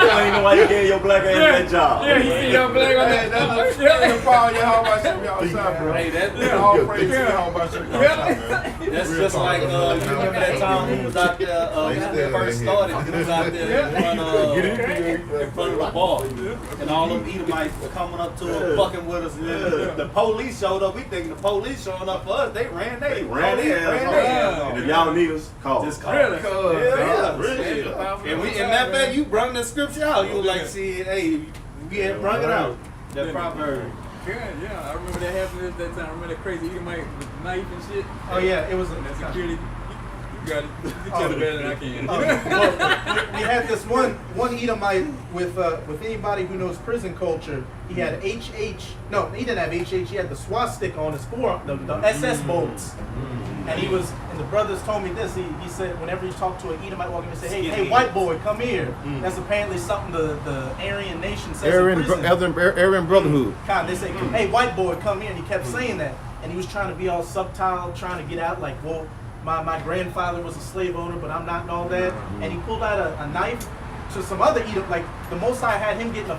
Speaker 2: don't even know why you gave your black ass that job.
Speaker 4: Yeah, you see your black on
Speaker 7: That's the power of Yahweh Shem outside, bro.
Speaker 1: Hey,
Speaker 7: All praise to Yahweh Shem outside, man.
Speaker 1: that's just like, you remember that time he was out there, when it first started, he was out there in front of the bar. And all them Edomites were coming up to him, fucking with us. And then the police showed up. We thinking the police showing up for us. They ran
Speaker 2: They ran their And if y'all need us, call.
Speaker 1: Just call.
Speaker 4: Really?
Speaker 1: Yeah.
Speaker 2: Really?
Speaker 1: And matter of fact, you brought the scripture out. You were like, see, hey, we had brought it out. That proverb.
Speaker 4: Yeah, I remember that happened at that time. I remember that crazy Edomite with the knife and shit.
Speaker 5: Oh yeah, it was a
Speaker 4: That security. You got it. You tell it better than I can.
Speaker 5: well, we had this one Edomite with anybody who knows prison culture. He had HH. No, he didn't have HH. He had the swastika on his forearm, the SS bolts. And he was, and the brothers told me this. He said whenever he talked to an Edomite walking, he said, "Hey, white boy, come here." That's apparently something the Aryan nation says in prison.
Speaker 10: Aryan Brotherhood.
Speaker 5: God, they say, "Hey, white boy, come here," and he kept saying that, and he was trying to be all subtle, trying to get out like, well. My grandfather was a slave owner, but I'm not and all that. And he pulled out a knife to some other Edom. Like the Most High had him getting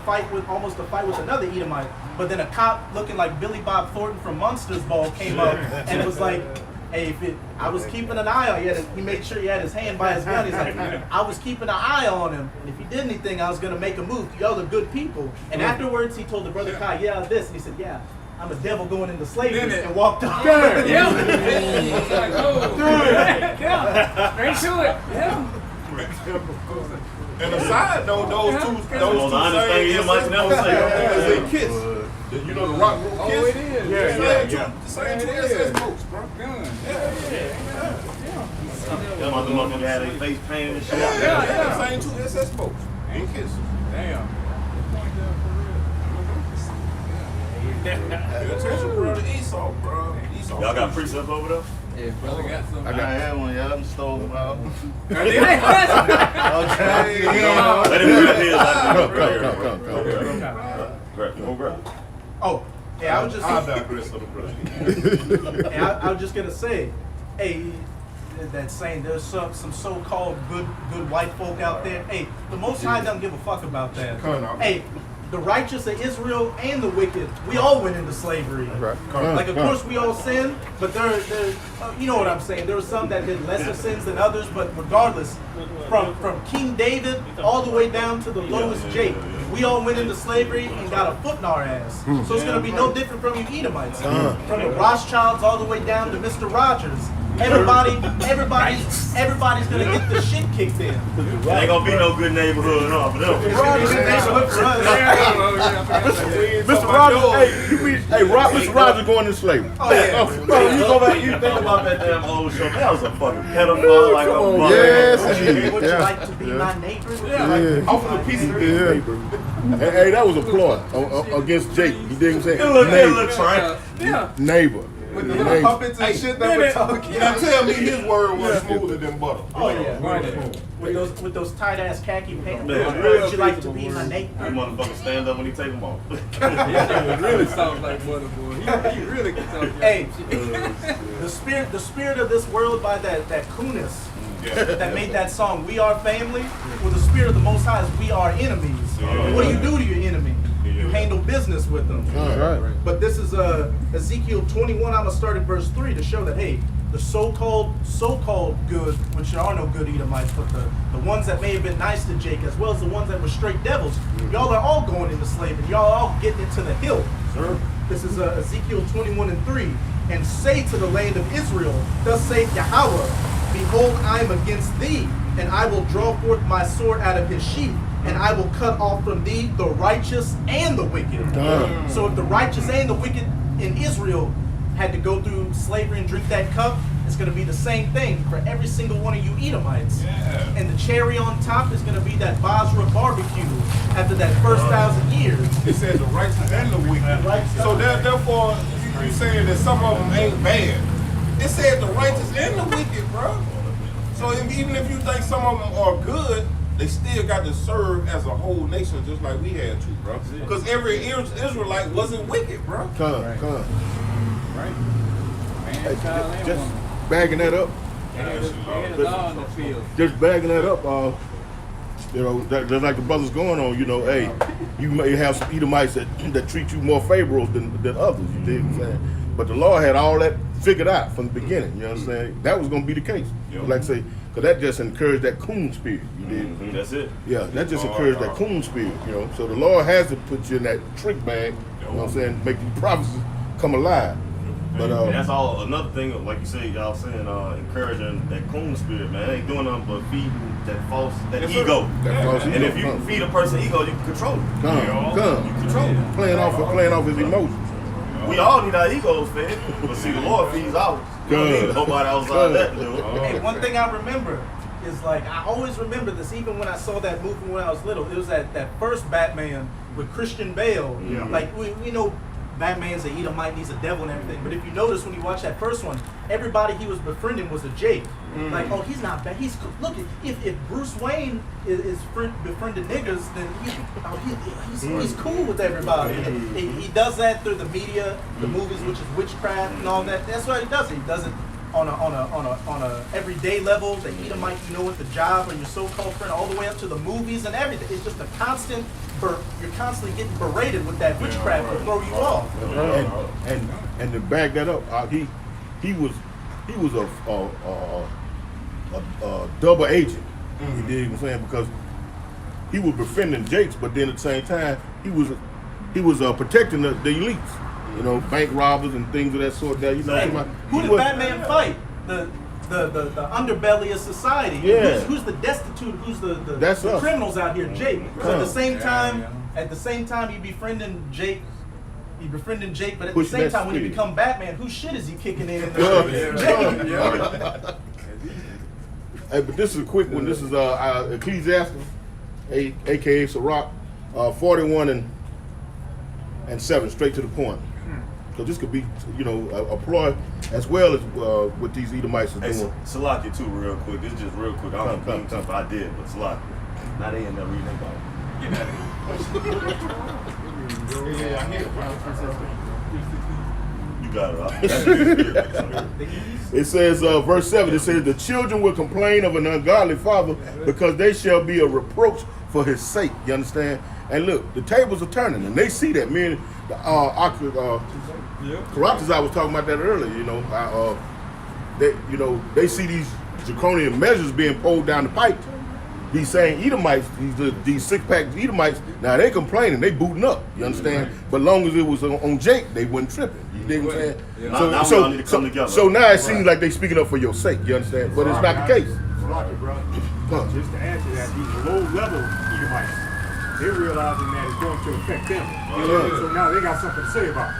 Speaker 5: almost a fight with another Edomite. But then a cop looking like Billy Bob Thornton from Monsters Ball came up and it was like, hey, I was keeping an eye on. He made sure he had his hand by his gun. He's like, I was keeping an eye on him, and if he did anything, I was gonna make a move. Y'all are good people. And afterwards, he told the brother Kai, this, and he said, yeah. I'm a devil going into slavery, and walked off.
Speaker 4: Yeah. It's like, oh, yeah. Straight to it. Yeah.
Speaker 7: And aside though, those two
Speaker 2: same
Speaker 7: kiss. You know the rock group kiss?
Speaker 4: Oh, it is.
Speaker 7: The same two SS folks, bro.
Speaker 2: Them motherfuckers had their face painted and shit.
Speaker 7: Yeah. Same two SS folks. Ain't kiss.
Speaker 4: Damn.
Speaker 7: Pay attention, bro, to Esau, bro.
Speaker 2: Y'all got precepts over there?
Speaker 4: Yeah, brother got something.
Speaker 2: I had one, yeah. I'm stole them out.
Speaker 4: Okay.
Speaker 2: Okay. Let him grab his. Grab.
Speaker 5: Oh, yeah, I was just.
Speaker 7: I'll digress on the brother.
Speaker 5: And I was just gonna say, hey, that saying there's some so-called good white folk out there. Hey, the Most High doesn't give a fuck about that. Hey, the righteous of Israel and the wicked, we all went into slavery. Like, of course, we all sin, but there, you know what I'm saying. There were some that did lesser sins than others, but regardless, from King David all the way down to the lowest Jake, we all went into slavery and got a foot in our ass. So it's gonna be no different from you Edomites. From the Rothschilds all the way down to Mr. Rogers. Everybody's gonna get the shit kicked in.
Speaker 2: Ain't gonna be no good neighborhood, no, for them.
Speaker 6: Mr. Rogers, Mr. Rogers going into slavery.
Speaker 5: Oh yeah.
Speaker 2: Bro, you go back, you think about that damn old show. That was a fucking pedophile, like a mother.
Speaker 6: Yes,
Speaker 5: Would you like to be my neighbor?
Speaker 6: Yeah.
Speaker 7: Off of the piece of this paper.
Speaker 6: Hey, that was a ploy against Jake. You dig what I'm saying?
Speaker 2: It looks right.
Speaker 6: Neighbor.
Speaker 7: With the little puppets and shit that we're talking. Now tell me his word was smoother than butter.
Speaker 5: Oh yeah. With those tight ass khaki pants.
Speaker 2: Yeah.
Speaker 5: Would you like to be my neighbor?
Speaker 2: That motherfucker stand up when he take them off.
Speaker 4: It really sounds like butter, boy. He really can talk.
Speaker 5: Hey, the spirit of this world by that Kunis that made that song, "We Are Family," with the spirit of the Most High is "We Are Enemies." What do you do to your enemy? You handle business with them. But this is Ezekiel 21. I'm gonna start at verse 3 to show that hey, the so-called good, which there are no good Edomites, but the ones that may have been nice to Jake, as well as the ones that were straight devils, y'all are all going into slavery. Y'all are all getting into the hill. This is Ezekiel 21:3. And say to the land of Israel, thus saith Yahweh, behold, I am against thee, and I will draw forth my sword out of his sheath, and I will cut off from thee the righteous and the wicked. So if the righteous and the wicked in Israel had to go through slavery and drink that cup, it's going to be the same thing for every single one of you Edomites. And the cherry on top is going to be that Basra barbecue after that first 1,000 years.
Speaker 7: It says the righteous and the wicked. So therefore, you saying that some of them ain't bad. It said the righteous and the wicked, bro. So even if you think some of them are good, they still got to serve as a whole nation just like we had to, bro. Because every Israelite wasn't wicked, bro.
Speaker 6: Come.
Speaker 4: Right.
Speaker 6: Hey, just bagging that up. Just bagging that up. You know, just like the brothers going on. You know, hey, you may have some Edomites that treat you more favorable than others. You dig what I'm saying? But the Lord had all that figured out from the beginning. You know what I'm saying? That was going to be the case. Like I say, because that just encouraged that coon spirit. You dig?
Speaker 2: That's it.
Speaker 6: Yeah, that just encouraged that coon spirit. You know, so the Lord has to put you in that trick bag. You know what I'm saying? Make these prophecies come alive. But
Speaker 2: and that's all. Another thing, like you said, y'all saying, encouraging that coon spirit, man. It ain't doing nothing but feeding that ego. And if you can feed a person ego, you can control it.
Speaker 6: Come.
Speaker 2: You control it.
Speaker 6: Playing off his emotions.
Speaker 2: We all need our egos fed, but see, the Lord feeds ours. You don't need nobody outside that to do it.
Speaker 5: Hey, one thing I remember is like I always remember this, even when I saw that movie when I was little. It was that first Batman with Christian Bale. Like we know Batman's a Edomite, he's a devil and everything. But if you notice when you watch that first one, everybody he was befriending was a Jake. Like, oh, he's not bad. He's cool. Look, if Bruce Wayne is befriending niggas, then he's cool with everybody. He does that through the media, the movies, which is witchcraft and all that. That's what he does. He does it on a everyday level. The Edomite, you know, at the job or your so-called friend, all the way up to the movies and everything. It's just a constant. You're constantly getting berated with that witchcraft to throw you off.
Speaker 6: And to back that up, he was a double agent. You dig what I'm saying? Because he was befriending Jakes, but then at the same time he was protecting the elites. You know, bank robbers and things of that sort. That, you know,
Speaker 5: who did Batman fight? The underbelly of society.
Speaker 6: Yeah.
Speaker 5: Who's the destitute? Who's the
Speaker 6: us.
Speaker 5: criminals out here? Jake. So at the same time, he befriending Jake. But at the same time, when he become Batman, whose shit is he kicking in?
Speaker 6: Hey, but this is a quick one. This is Ecclesiastes, aka Sirach, 41 and 7, straight to the point. Because this could be, a ploy as well as what these Edomites are
Speaker 2: Hey,
Speaker 6: doing.
Speaker 2: Salaki too, real quick. This is just real quick. I don't mean to if I did, but Salaki. Now they ain't never reading their Bible.
Speaker 7: Get out of here. Yeah, I hear it, bro.
Speaker 2: You got it.
Speaker 6: It says, verse 7, it says, the children will complain of an ungodly father because they shall be a reproach for his sake. You understand? And look, the tables are turning, and they see that. Me and Caracas, I was talking about that earlier. They see these draconian measures being pulled down the pipe. These same Edomites, these six-pack Edomites, now they complaining, they booting up. You understand? But long as it was on Jake, they wasn't tripping. You dig what I'm saying?
Speaker 2: Yeah. Now we all need to come together.
Speaker 6: So now it seems like they speaking up for your sake. You understand? But it's not the case.
Speaker 3: Just to add to that, these low-level Edomites, they're realizing that it's going to affect them. So now they got something to say about it.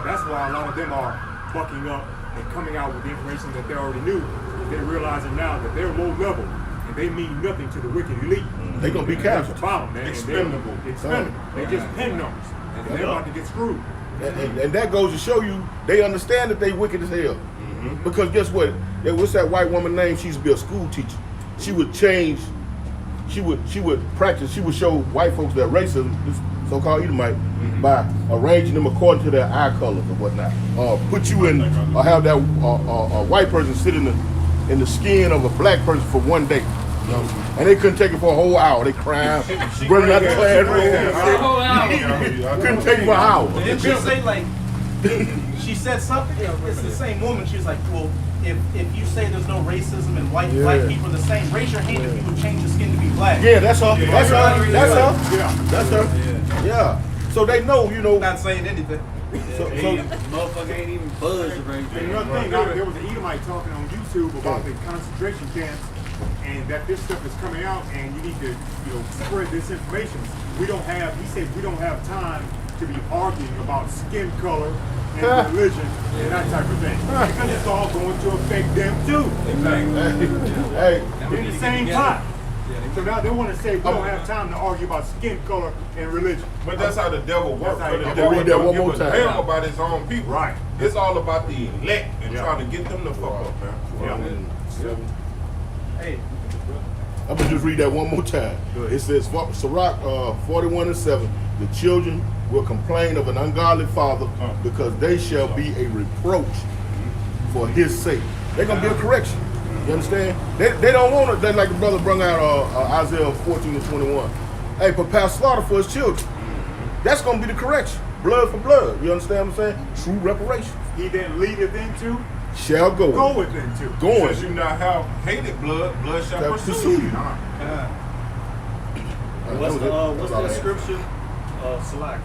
Speaker 3: That's why a lot of them are bucking up and coming out with the information that they already knew. They're realizing now that they're low level and they mean nothing to the wicked elite.
Speaker 6: They're gonna be captured.
Speaker 3: Expendable. They're just pen numbers. And they're about to get screwed.
Speaker 6: And that goes to show you they understand that they wicked as hell. Because guess what? What's that white woman name? She used to be a school teacher. She would change. She would practice. She would show white folks their racism, this so-called Edomite, by arranging them according to their eye colors or whatnot. Put you in, or have that a white person sit in the skin of a black person for one day. And they couldn't take it for a whole hour. They crying, running out the classroom. Couldn't take it for an hour.
Speaker 5: Didn't she say like? She said something. It's the same woman. She was like, "Well, if you say there's no racism and white people are the same, raise your hand if you would change your skin to be black."
Speaker 6: Yeah, that's her. That's her. That's her. Yeah. So they know,
Speaker 5: Not saying anything.
Speaker 6: So
Speaker 1: motherfucker ain't even buzzed right
Speaker 3: And
Speaker 1: there.
Speaker 3: another thing, there was an Edomite talking on YouTube about the concentration camps and that this stuff is coming out and you need to, spread this information. He said we don't have time to be arguing about skin color and religion and that type of thing. Because it's all going to affect them too.
Speaker 6: hey,
Speaker 3: They're in the same pot. So now they want to say we don't have time to argue about skin color and religion.
Speaker 7: But that's how the devil works.
Speaker 3: That's how
Speaker 7: The
Speaker 3: he
Speaker 7: devil
Speaker 6: read that one
Speaker 7: don't
Speaker 6: more
Speaker 7: give a
Speaker 6: time.
Speaker 7: damn about his own people.
Speaker 3: Right.
Speaker 7: It's all about the elect and trying to get them to fuck up, man.
Speaker 5: Hey,
Speaker 6: I'm gonna just read that one more time. It says, Sirach 41:7, the children will complain of an ungodly father because they shall be a reproach for his sake. They're gonna be a correction. You understand? They don't want it. They like the brother brought out Isaiah 14:21. Hey, prepare slaughter for his children. That's gonna be the correction. Blood for blood. You understand what I'm saying? True reparation.
Speaker 3: He that leadeth into
Speaker 6: Shall go.
Speaker 3: goeth into.
Speaker 6: Going.
Speaker 7: Since you not have hated blood, blood shall
Speaker 6: Shall
Speaker 7: pursue
Speaker 6: pursue
Speaker 7: you.
Speaker 6: you.
Speaker 1: What's
Speaker 6: That's all
Speaker 1: that
Speaker 6: I
Speaker 1: scripture? Salaki.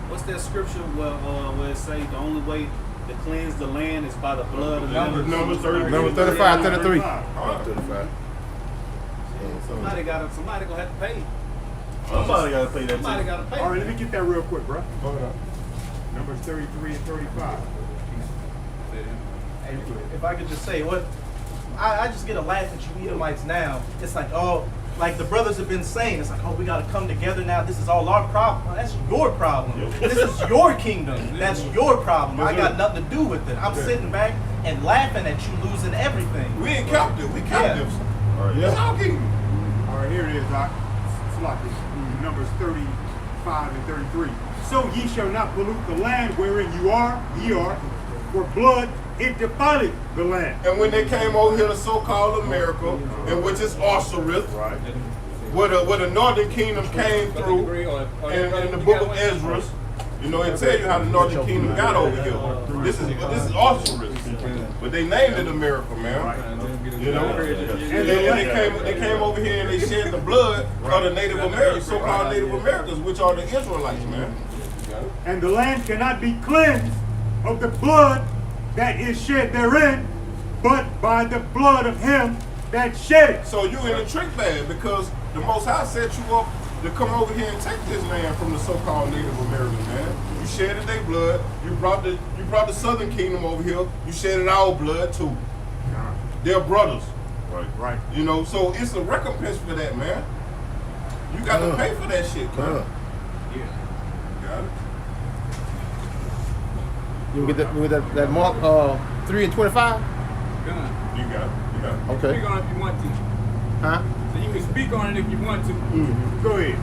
Speaker 1: What's that scripture where it say the only way to cleanse the land is by the blood of
Speaker 7: Numbers
Speaker 1: Numbers
Speaker 7: 30.
Speaker 10: Number 35, 33.
Speaker 6: 35.
Speaker 1: Somebody gonna have to pay.
Speaker 2: Somebody got to pay that
Speaker 1: Somebody
Speaker 2: too.
Speaker 1: gotta pay.
Speaker 3: All right, let me get that real quick, bro.
Speaker 7: Hold up.
Speaker 3: Numbers 33 and 35.
Speaker 5: Hey, if I could just say, I just get a laugh at you Edomites now. It's like, like the brothers have been saying, it's like, we got to come together now. This is all our problem. Well, that's your problem. This is your kingdom. That's your problem. I got nothing to do with it. I'm sitting back and laughing at you losing everything.
Speaker 7: We ain't captive. We captives. That's our kingdom.
Speaker 3: All right, here it is, Doc. Sloppy. Numbers 35 and 33. So ye shall not pollute the land wherein ye are, for blood it defileth the land.
Speaker 7: And when they came over here to so-called America, and which is Osiris,
Speaker 3: Right.
Speaker 7: where the northern kingdom came through, in the book of Ezra, it tell you how the northern kingdom got over here. This is Osiris, but they named it America, man. And they came over here and they shed the blood of the Native Americans, so-called Native Americans, which are the Israelites, man.
Speaker 3: And the land cannot be cleansed of the blood that is shed therein, but by the blood of him that shed it.
Speaker 7: So you in a trick bag because the Most High set you up to come over here and take this land from the so-called Native Americans, man. You shedded their blood. You brought the Southern Kingdom over here. You shedded our blood too. They're brothers.
Speaker 3: Right.
Speaker 7: So it's a recompense for that, man. You got to pay for that shit, man. Yeah. Got it.
Speaker 10: You get that Mark 3 and 25?
Speaker 4: Gun.
Speaker 7: You got it.
Speaker 10: Okay.
Speaker 4: Speak on it if you want to.
Speaker 10: Huh?
Speaker 4: So you can speak on it if you want to.
Speaker 3: Go ahead.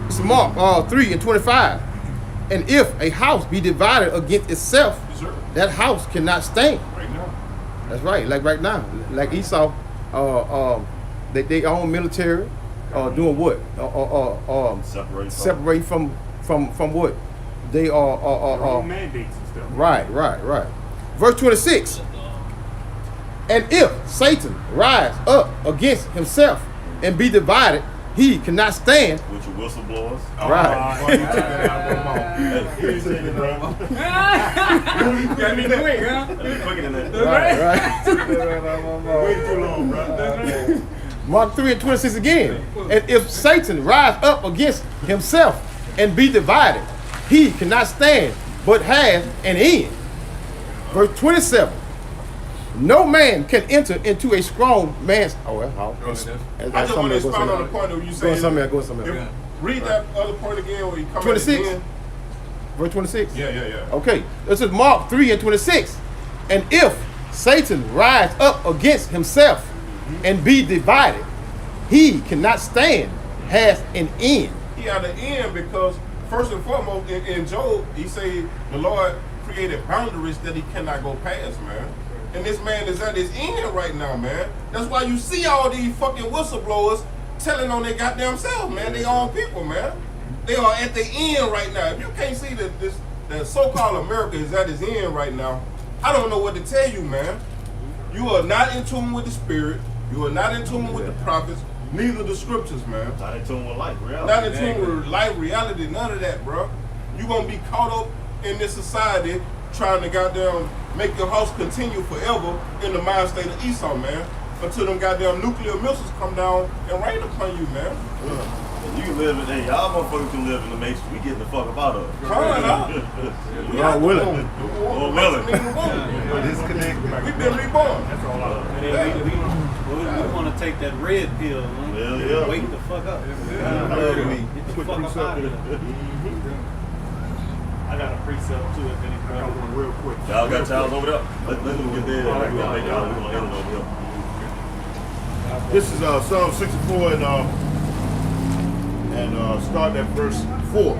Speaker 10: It's Mark 3 and 25. And if a house be divided against itself,
Speaker 7: Yes, sir.
Speaker 10: that house cannot stand.
Speaker 7: Right now.
Speaker 10: That's right. Like right now, like Esau, they own military, doing what? Separate from what? They are
Speaker 3: mandates and stuff.
Speaker 10: right. Verse 26. And if Satan rise up against himself and be divided, he cannot stand.
Speaker 2: With your whistleblowers.
Speaker 10: Right.
Speaker 3: Boy, you took it out, bro. Here's it, bro.
Speaker 4: Gotta be quick, huh?
Speaker 2: Quicker than that.
Speaker 10: Right.
Speaker 3: Way too long, bro.
Speaker 10: Mark 3 and 26 again. And if Satan rise up against himself and be divided, he cannot stand, but has an end. Verse 27. No man can enter into a strong man's. Oh, that's how.
Speaker 7: I just want to expound on the point that you said.
Speaker 10: Go somewhere.
Speaker 7: Read that other point again where you come
Speaker 10: 26.
Speaker 7: in.
Speaker 10: Verse 26.
Speaker 7: Yeah.
Speaker 10: Okay. This is Mark 3 and 26. And if Satan rise up against himself and be divided, he cannot stand, has an end.
Speaker 7: He had an end because first and foremost in Job, he said the Lord created boundaries that he cannot go past, man. And this man is at his end right now, man. That's why you see all these fucking whistleblowers telling on their goddamn self, man. They own people, man. They are at the end right now. If you can't see that the so-called America is at its end right now, I don't know what to tell you, man. You are not in tune with the spirit. You are not in tune with the prophets. Neither the scriptures, man.
Speaker 2: Not in tune with life, reality.
Speaker 7: Not in tune with life, reality, none of that, bro. You're going to be caught up in this society trying to goddamn make your house continue forever in the mind state of Esau, man. Until them goddamn nuclear missiles come down and rain upon you, man.
Speaker 2: You can live in there. Y'all motherfuckers can live in the matrix. We getting the fuck up out of it.
Speaker 7: Come on, huh?
Speaker 10: We are willing.
Speaker 2: Or willing.
Speaker 3: Disconnect.
Speaker 7: We've been reborn.
Speaker 3: That's all I
Speaker 1: We want to take that red pill, man.
Speaker 2: Yeah.
Speaker 1: Wake the fuck up. Get the fuck up out of here. I got a precept too, if
Speaker 3: got
Speaker 1: anybody.
Speaker 3: one real quick.
Speaker 2: Y'all got y'all over there? Let them get there. We're going to make y'all. We're going to end it over here.
Speaker 6: This is Psalm 64 and start at verse 4.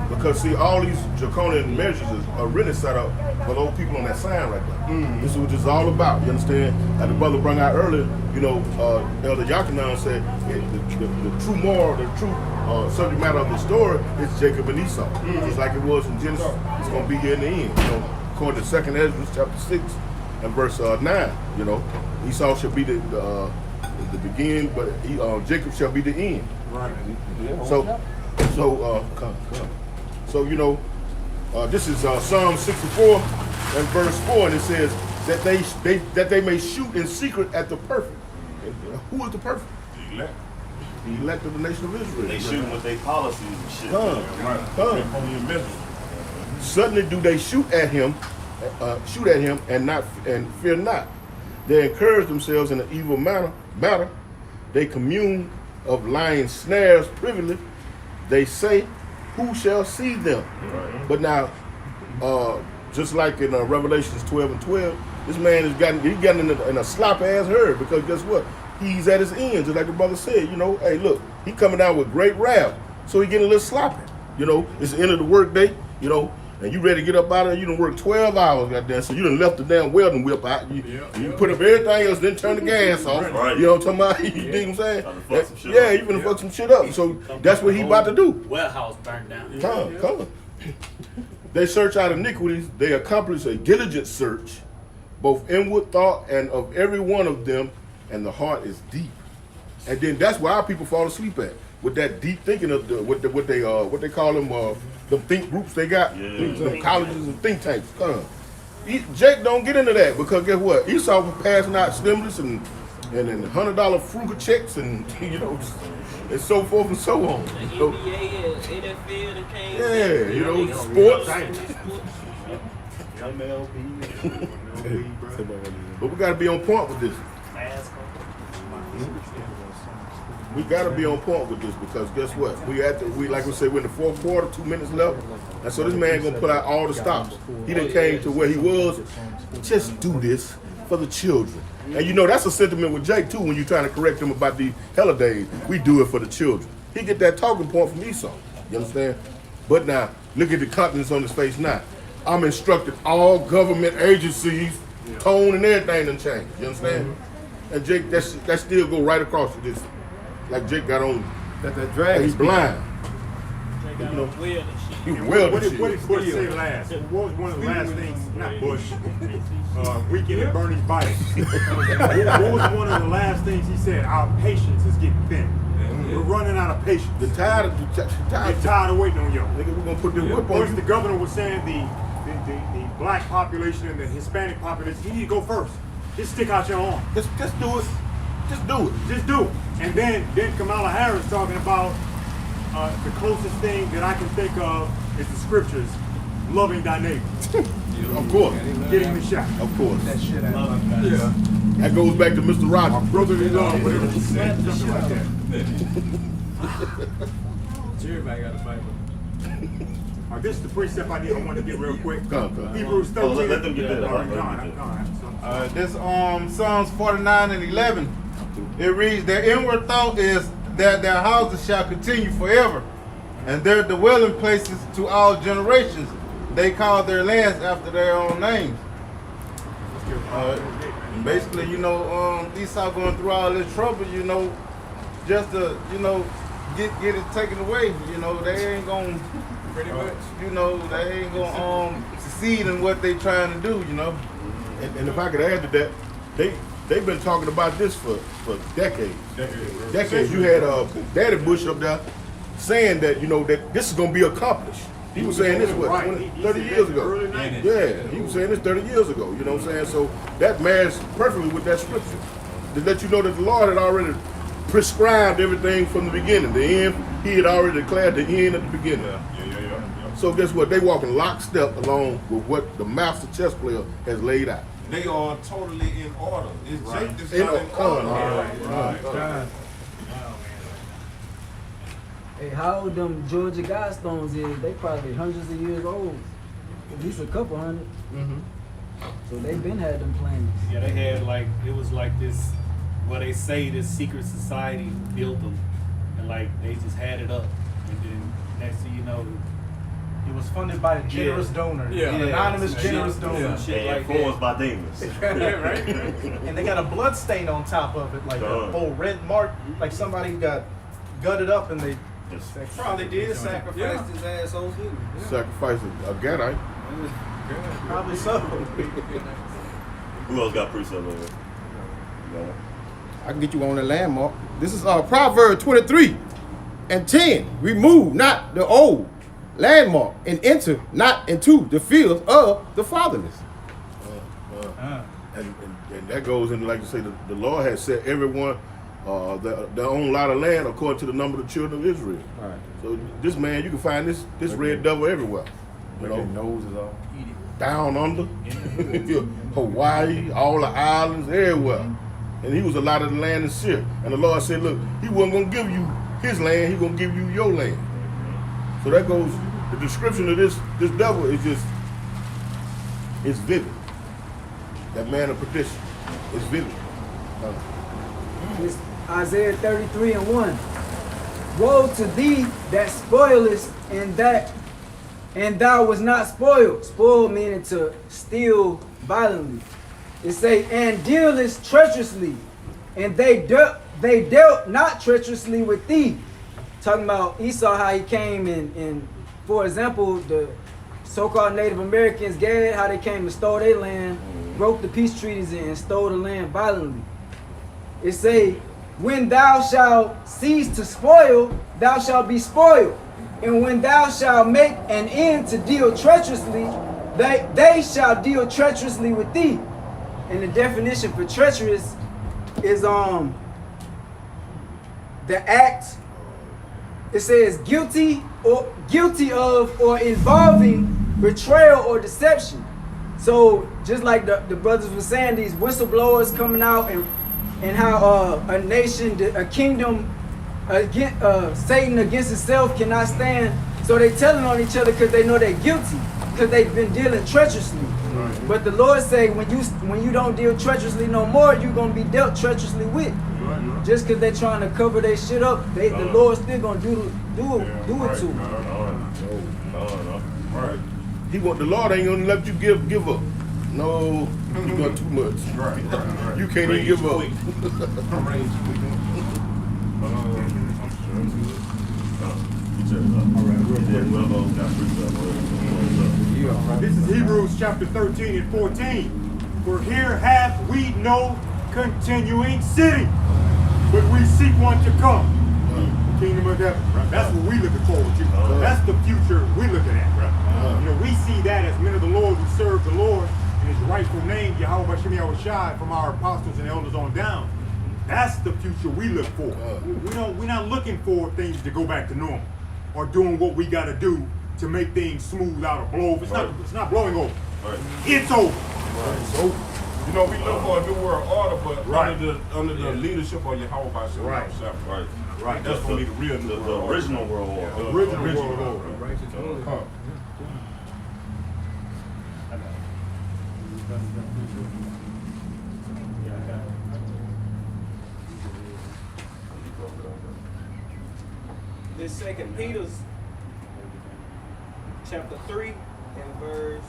Speaker 6: Because see, all these draconian measures are really set up for those people on that sign right there. This is what this is all about. You understand? Like the brother brought out earlier, you know, Elder Yakanan said the true moral, the true subject matter of the story is Jacob and Esau. Just like it was in Genesis, it's going to be here in the end. You know, according to 2nd Ezra chapter 6 and verse 9. You know, Esau shall be the beginning, but Jacob shall be the end.
Speaker 3: Right.
Speaker 6: So you know, this is Psalm 64 and verse 4, and it says that they may shoot in secret at the perfect. Who is the perfect?
Speaker 7: The elect.
Speaker 6: The elect of the nation of Israel.
Speaker 2: They shooting with their policies and shit.
Speaker 6: Only a message. Suddenly do they shoot at him and fear not. They encourage themselves in an evil matter. They commune of lying snares privily. They say, who shall see them? Right. But now, just like in Revelations 12 and 12, this man has gotten in a sloppy ass hurry, because guess what? He's at his end, just like the brother said. You know, hey, look, he coming down with great wrath, so he getting a little sloppy. You know, it's the end of the work day. You know, and you ready to get up out of there. You done work 12 hours, goddamn. So you done left the damn welding whip out. You put up everything else, then turn the gas off.
Speaker 2: Right.
Speaker 6: You know what I'm talking about? You dig what I'm saying? Yeah, you finna fuck some shit up. So that's what he about to do.
Speaker 1: Warehouse burned down.
Speaker 6: Come. They search out iniquities. They accomplish a diligent search, both inward thought and of every one of them, and the heart is deep. And then that's why our people fall asleep at, with that deep thinking of what they call them think groups they got, them colleges and think tanks. Jake don't get into that, because guess what? Esau was passing out stimulus and $100 frugal checks and and so forth and so on.
Speaker 9: The NBA and NFL and came.
Speaker 6: Yeah, sports. But we gotta be on point with this. We gotta be on point with this because guess what? We like we said, we're in the fourth quarter, 2 minutes left. And so this man gonna put out all the stops. He done came to where he was. Just do this for the children. And you know, that's a sentiment with Jake too when you're trying to correct him about the holidays. We do it for the children. He get that talking point from Esau. You understand? But now, look at the confidence on his face now. I'm instructed all government agencies, tone and everything done changed. You understand? And Jake, that still go right across with this. Like Jake got on,
Speaker 10: That dragon.
Speaker 6: he's blind.
Speaker 9: They got on weird and shit.
Speaker 6: He
Speaker 3: And
Speaker 6: welded
Speaker 3: what
Speaker 6: shit.
Speaker 3: did Bush say last? What was one of the last things, not Bush, Weekend at Bernie's Bible. What was one of the last things he said? Our patience is getting thin. We're running out of patience.
Speaker 6: They're tired
Speaker 3: Get tired of waiting on y'all.
Speaker 6: Nigga, we're gonna put this whip on
Speaker 3: First,
Speaker 6: you.
Speaker 3: the governor was saying the black population and the Hispanic population, you need to go first. Just stick out your arm.
Speaker 6: Just do it. Just do it.
Speaker 3: Just do it. And then Kamala Harris talking about the closest thing that I can think of is the scriptures, loving thy neighbor,
Speaker 6: Of course.
Speaker 3: getting the shot.
Speaker 6: Of course.
Speaker 5: That shit out.
Speaker 3: Yeah.
Speaker 6: That goes back to Mr. Rogers.
Speaker 3: Brotherly love, whatever she said, something like that.
Speaker 4: Everybody got a Bible.
Speaker 3: This is the precept I wanted to get real quick.
Speaker 6: Come.
Speaker 3: Hebrews 13.
Speaker 2: Oh, let them get that.
Speaker 3: All right, gone.
Speaker 11: This Psalms 49 and 11. It reads, their inward thought is that their houses shall continue forever, and their dwelling places to all generations. They call their lands after their own names. Basically, you know, Esau going through all this trouble, you know, just to, you know, get it taken away. You know, they ain't gonna,
Speaker 4: Pretty much.
Speaker 11: you know, they ain't gonna succeed in what they trying to do, you know.
Speaker 6: And if I could add to that, they've been talking about this for decades. Decades. You had Daddy Bush up there saying that, you know, that this is gonna be accomplished. He was saying this, what,
Speaker 3: Right.
Speaker 6: 20,
Speaker 3: He
Speaker 6: 30
Speaker 3: said
Speaker 6: years
Speaker 3: that
Speaker 6: ago.
Speaker 3: early 90s.
Speaker 6: Yeah, he was saying this 30 years ago, you know what I'm saying? So that marries perfectly with that scripture. To let you know that the Lord had already prescribed everything from the beginning. The end, he had already declared the end at the beginning.
Speaker 7: Yeah.
Speaker 6: So guess what? They walking lockstep along with what the master chess player has laid out.
Speaker 7: They are totally in order. It's Jake that's
Speaker 6: In
Speaker 7: not in order.
Speaker 6: order.
Speaker 8: Hey, how old them Georgia Guidestones is? They probably hundreds of years old. At least a couple hundred. So they been had them plans.
Speaker 1: Yeah, they had like, it was like this, well, they say this secret society built them, and like they just had it up, and then next thing you know,
Speaker 5: It was funded by a generous donor.
Speaker 4: Yeah.
Speaker 5: An anonymous generous donor.
Speaker 4: Yeah.
Speaker 1: shit
Speaker 2: And
Speaker 1: like
Speaker 2: influenced
Speaker 1: that.
Speaker 2: by demons.
Speaker 4: Right?
Speaker 5: And they got a blood stain on top of it, like a
Speaker 2: Done.
Speaker 5: whole red mark, like somebody got gutted up and they
Speaker 1: Probably did sacrifice his ass over here.
Speaker 6: Sacrifice a Gadite.
Speaker 5: probably so.
Speaker 2: Who else got precept over there? No.
Speaker 10: I can get you on the landmark. This is Proverbs 23 and 10. Remove not the old landmark and enter not into the fields of the fatherless.
Speaker 6: And that goes in, like you say, the Lord has set everyone their own lot of land according to the number of the children of Israel.
Speaker 10: Right.
Speaker 6: So this man, you can find this red devil everywhere. You know,
Speaker 10: nose is off.
Speaker 6: down under, Hawaii, all the islands, everywhere. And he was allotted the land and shit. And the Lord said, look, he wasn't gonna give you his land, he gonna give you your land. So that goes, the description of this devil is just, it's vivid. That man of perdition is vivid.
Speaker 8: It's Isaiah 33 and 1. Woe to thee that spoilest and thou was not spoiled. Spoiled meaning to steal violently. It say, and dealest treacherously, and they dealt not treacherously with thee. Talking about Esau, how he came and for example, the so-called Native Americans, Gad, how they came and stole their land, broke the peace treaties and stole the land violently. It say, when thou shalt cease to spoil, thou shalt be spoiled. And when thou shalt make an end to deal treacherously, they shall deal treacherously with thee. And the definition for treacherous is the act. It says guilty of or involving betrayal or deception. So just like the brothers were saying, these whistleblowers coming out and and how a nation, a kingdom, Satan against itself cannot stand. So they telling on each other because they know they're guilty, because they've been dealing treacherously. Right. But the Lord say when you don't deal treacherously no more, you're gonna be dealt treacherously with. Right. Just because they're trying to cover their shit up, the Lord still gonna do it to them.
Speaker 6: No. Right. The Lord ain't gonna let you give up. No, you got too much. Right. You can't even give up.
Speaker 3: This is Hebrews chapter 13 and 14. For here hath we no continuing city, but we seek one to come. The kingdom of heaven. Right? That's what we looking forward to. That's the future we looking at. Right? We see that as men of the Lord who serve the Lord in his rightful name, Yahweh Bashem Yahushai, from our apostles and elders on down. That's the future we look for. We're not looking for things to go back to normal or doing what we got to do to make things smooth out or blow over. It's not blowing over. Right. It's over.
Speaker 7: Right. It's over. We look for a new world order, but under the leadership of Yahweh Bashem. Right. That's going to be the real the
Speaker 2: original world order.
Speaker 7: The original world order.
Speaker 9: This 2 Peter's chapter 3 and verse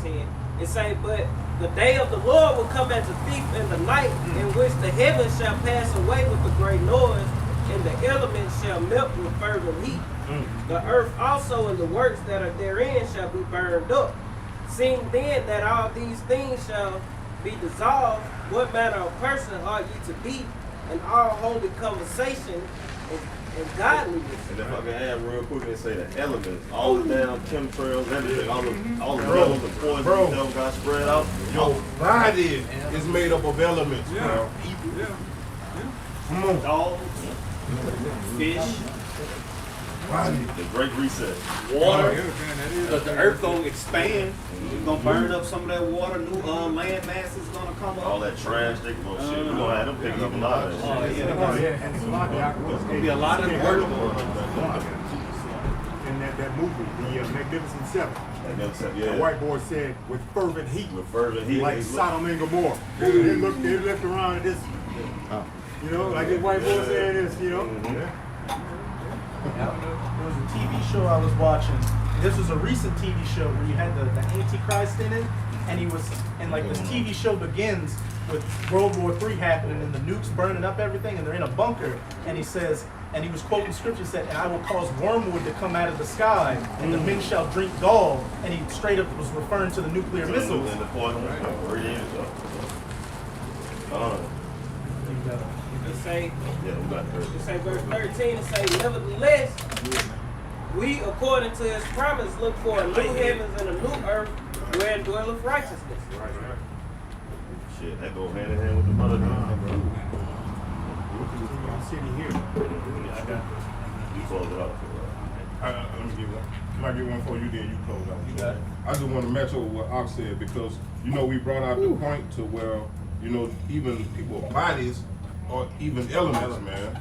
Speaker 9: 10. It say, but the day of the Lord will come as a thief in the night, in which the heavens shall pass away with a great noise, and the elements shall melt with fervent heat. The earth also and the works that are therein shall be burned up. Seeing then that all these things shall be dissolved, what manner of person are ye to be in all holy conversation and godliness?
Speaker 2: And if I can add real quick and say the elements, all the damn chemtrails, everything, all the metals and poisons that got spread out.
Speaker 7: Your body is made up of elements, bro. Come on.
Speaker 1: Dogs, fish,
Speaker 2: the Great Reset.
Speaker 1: water. The earth gonna expand. It's gonna burn up some of that water. New land mass is gonna come up.
Speaker 2: All that trash, they gonna shit. We're gonna have them picking up a lot of that shit.
Speaker 1: It's gonna be a lot of work.
Speaker 3: In that movie, the Magnificent Seven.
Speaker 2: Yeah.
Speaker 3: The white boy said, with fervent heat.
Speaker 2: With fervent heat.
Speaker 3: Like Sodom and Gomorrah. They looked around at this, like this white boy saying this,
Speaker 5: There was a TV show I was watching. This was a recent TV show where you had the Antichrist in it, and this TV show begins with World War III happening and the nukes burning up everything, and they're in a bunker. And he says, and he was quoting scripture, said, "And I will cause wormwood to come out of the sky, and the men shall drink gall." And he straight up was referring to the nuclear missiles.
Speaker 2: And the poison,
Speaker 9: It say verse 13, it say, nevertheless, we according to his promise look for a new heavens and a new earth wherein dwelleth righteousness.
Speaker 2: Shit, that go hand in hand with the mother.
Speaker 3: City here.
Speaker 2: You close it out.
Speaker 7: Let me get one. Can I get one for you? Then you close out. You got it. I just want to match up with what Ox said because we brought out the point to where even people's bodies or even elements, man.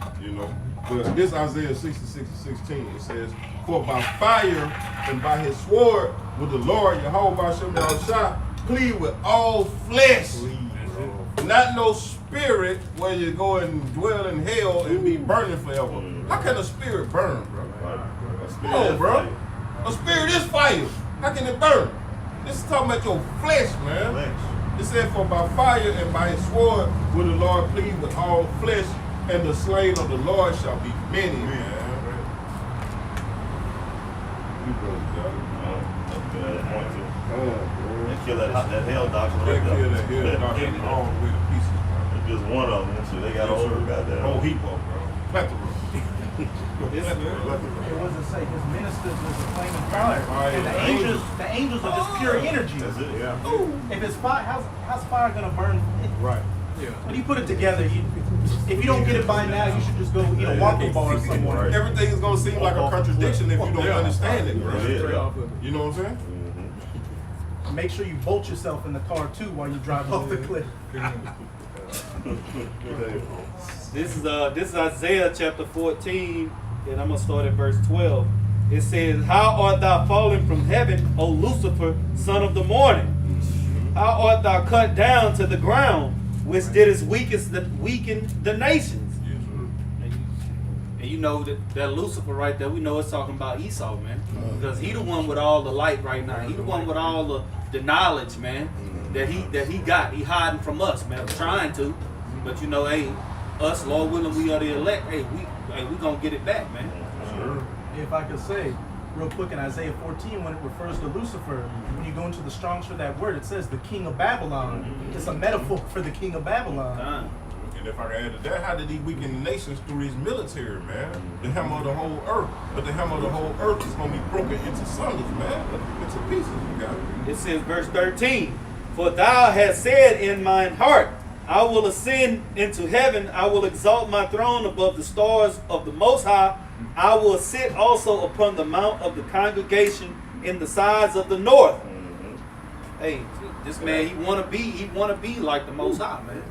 Speaker 7: But this Isaiah 66:16 it says, "For by fire and by his sword will the Lord Yahweh Bashem Yahushai plead with all flesh." Not no spirit where you go and dwell in hell and be burning forever. How can a spirit burn, bro? Come on, bro. A spirit is fire. How can it burn? This is talking about your flesh, man. It said, "For by fire and by his sword will the Lord plead with all flesh, and the slain of the Lord shall be many." Man. You brothers got it.
Speaker 2: They kill that hell doctrine.
Speaker 7: They kill that hell doctrine all the way to pieces, bro.
Speaker 2: It's just one of them, so they got a whole goddamn
Speaker 7: whole heap of them, bro. Plethora.
Speaker 5: It wasn't say his ministers was a flaming fire. And the angels are just pure energy.
Speaker 2: That's it. Yeah.
Speaker 5: If it's fire, how's fire gonna burn?
Speaker 3: Right.
Speaker 5: Yeah. When you put it together, if you don't get it by now, you should just go eat a waffle bar somewhere.
Speaker 7: Everything is gonna seem like a contradiction if you don't understand it, bro.
Speaker 2: Yeah.
Speaker 7: You know what I'm saying?
Speaker 5: Make sure you bolt yourself in the car too while you drive off the cliff.
Speaker 1: This is Isaiah chapter 14, and I'm gonna start at verse 12. It says, "How art thou fallen from heaven, O Lucifer, son of the morning? How art thou cut down to the ground, which didst weaken the nations?" And you know that Lucifer right there, we know it's talking about Esau, man. Because he the one with all the light right now. He the one with all the knowledge, man, that he got. He hiding from us, man. Trying to. But you know, hey, us, Lord willing, we are the elect. Hey, we gonna get it back, man.
Speaker 5: If I could say, real quick, in Isaiah 14, when it refers to Lucifer, when you go into the Strong's for that word, it says the king of Babylon. It's a metaphor for the king of Babylon.
Speaker 7: And if I can add to that, how did he weaken the nations through his military, man? The hammer of the whole earth. But the hammer of the whole earth is going to be broken into sunders, man. Into pieces, you got it.
Speaker 1: It says, verse 13, "For thou hast said in mine heart, I will ascend into heaven, I will exalt my throne above the stars of the Most High, I will sit also upon the mount of the congregation in the sides of the north." Hey, this man, he wanna be like the Most High, man.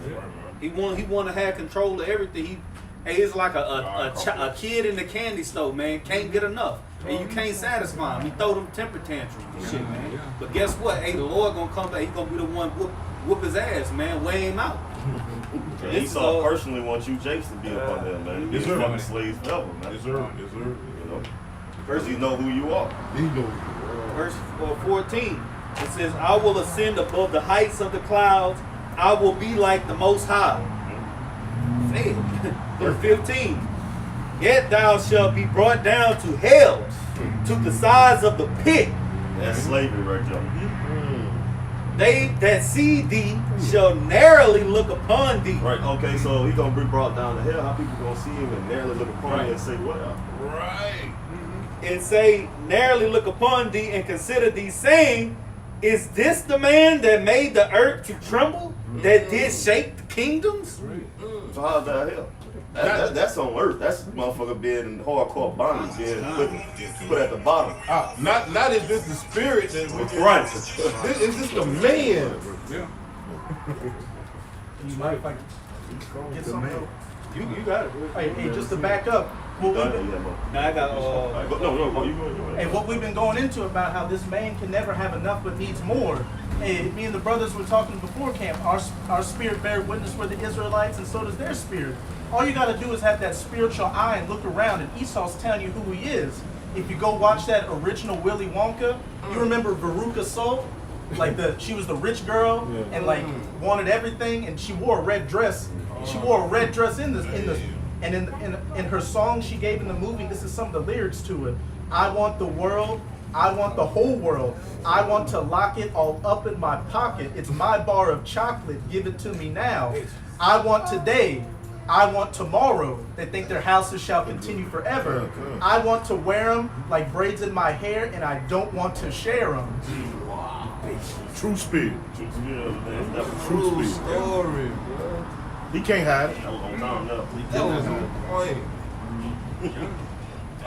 Speaker 1: He want to have control of everything. He's like a kid in the candy store, man. Can't get enough, and you can't satisfy him. He throw them temper tantrums and shit, man. But guess what? Hey, the Lord gonna come back. He gonna be the one whoop his ass, man. Weigh him out.
Speaker 2: Yeah, Esau personally wants you, Jakes, to be up on there, man. He's fucking slaves forever, man.
Speaker 7: Yes, sir.
Speaker 2: You know, because you know who you are.
Speaker 1: Verse 14. It says, "I will ascend above the heights of the clouds. I will be like the Most High." Say it. Verse 15. "Yet thou shalt be brought down to hell, to the sides of the pit.
Speaker 2: That's slavery right there.
Speaker 1: They that see thee shall narrowly look upon thee."
Speaker 2: Right, okay, so he gonna be brought down to hell. How people gonna see him and narrowly look upon him and say, what up?
Speaker 7: Right.
Speaker 1: And say, narrowly look upon thee and consider thee, saying, "Is this the man that made the earth to tremble, that did shake the kingdoms?"
Speaker 2: So how's that hell? That's on earth. That's motherfucker being in hardcore bondage, being put at the bottom.
Speaker 11: Not is this the spirit that we
Speaker 2: Right.
Speaker 11: This is this the man.
Speaker 7: Yeah.
Speaker 5: You mind if I get something?
Speaker 1: You got it.
Speaker 5: Hey, just to back up, what we've been,
Speaker 1: Now I got
Speaker 2: No, you go.
Speaker 5: hey, what we've been going into about how this man can never have enough but needs more. Hey, me and the brothers were talking before camp. Our spirit bear witness for the Israelites, and so does their spirit. All you got to do is have that spiritual eye and look around, and Esau's telling you who he is. If you go watch that original Willy Wonka, you remember Veruca Salt? Like she was the rich girl and like wanted everything, and she wore a red dress. She wore a red dress in her song she gave in the movie. This is some of the lyrics to it. "I want the world. I want the whole world. I want to lock it all up in my pocket. It's my bar of chocolate. Give it to me now. I want today. I want tomorrow. They think their houses shall continue forever. I want to wear them like braids in my hair, and I don't want to share them."
Speaker 6: True spirit.
Speaker 2: True
Speaker 11: Story.
Speaker 6: He can't hide it.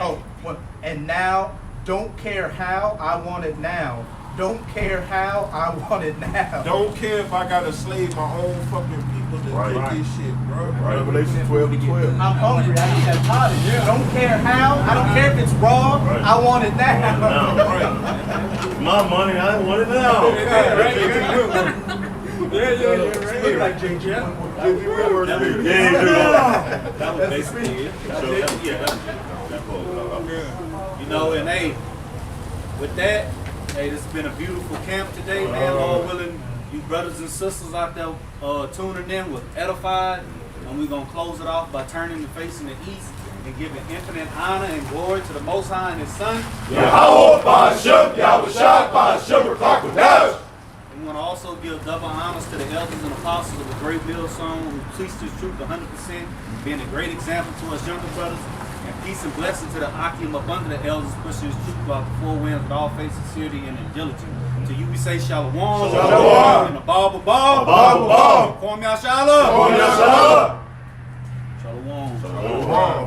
Speaker 5: Oh, well, and now, don't care how, I want it now. Don't care how, I want it now.
Speaker 7: Don't care if I gotta slave my own fucking people to get this shit, bro.
Speaker 6: Revelation 12:12.
Speaker 5: I'm hungry, I need that pottage. Don't care how, I don't care if it's raw, I want it now.
Speaker 2: My money, I want it now.
Speaker 5: Look like JJ.
Speaker 1: That was basically it. You know, and hey, with that, hey, this has been a beautiful camp today, man. Lord willing, you brothers and sisters out there tuning in was edified, and we're gonna close it off by turning and facing the east and giving infinite honor and glory to the Most High and His Son. We want to also give double honors to the elders and apostles of the Great Millstone who preached this truth 100%, being a great example to us younger brothers. And peace and blessing to the Akim abundant elders pushing his truth about the four winds with all faith, sincerity, and diligence. To you we say shalom. Shalom. And a Baba Baba. Kwam Yashala. Shalom.
Speaker 2: Shalom.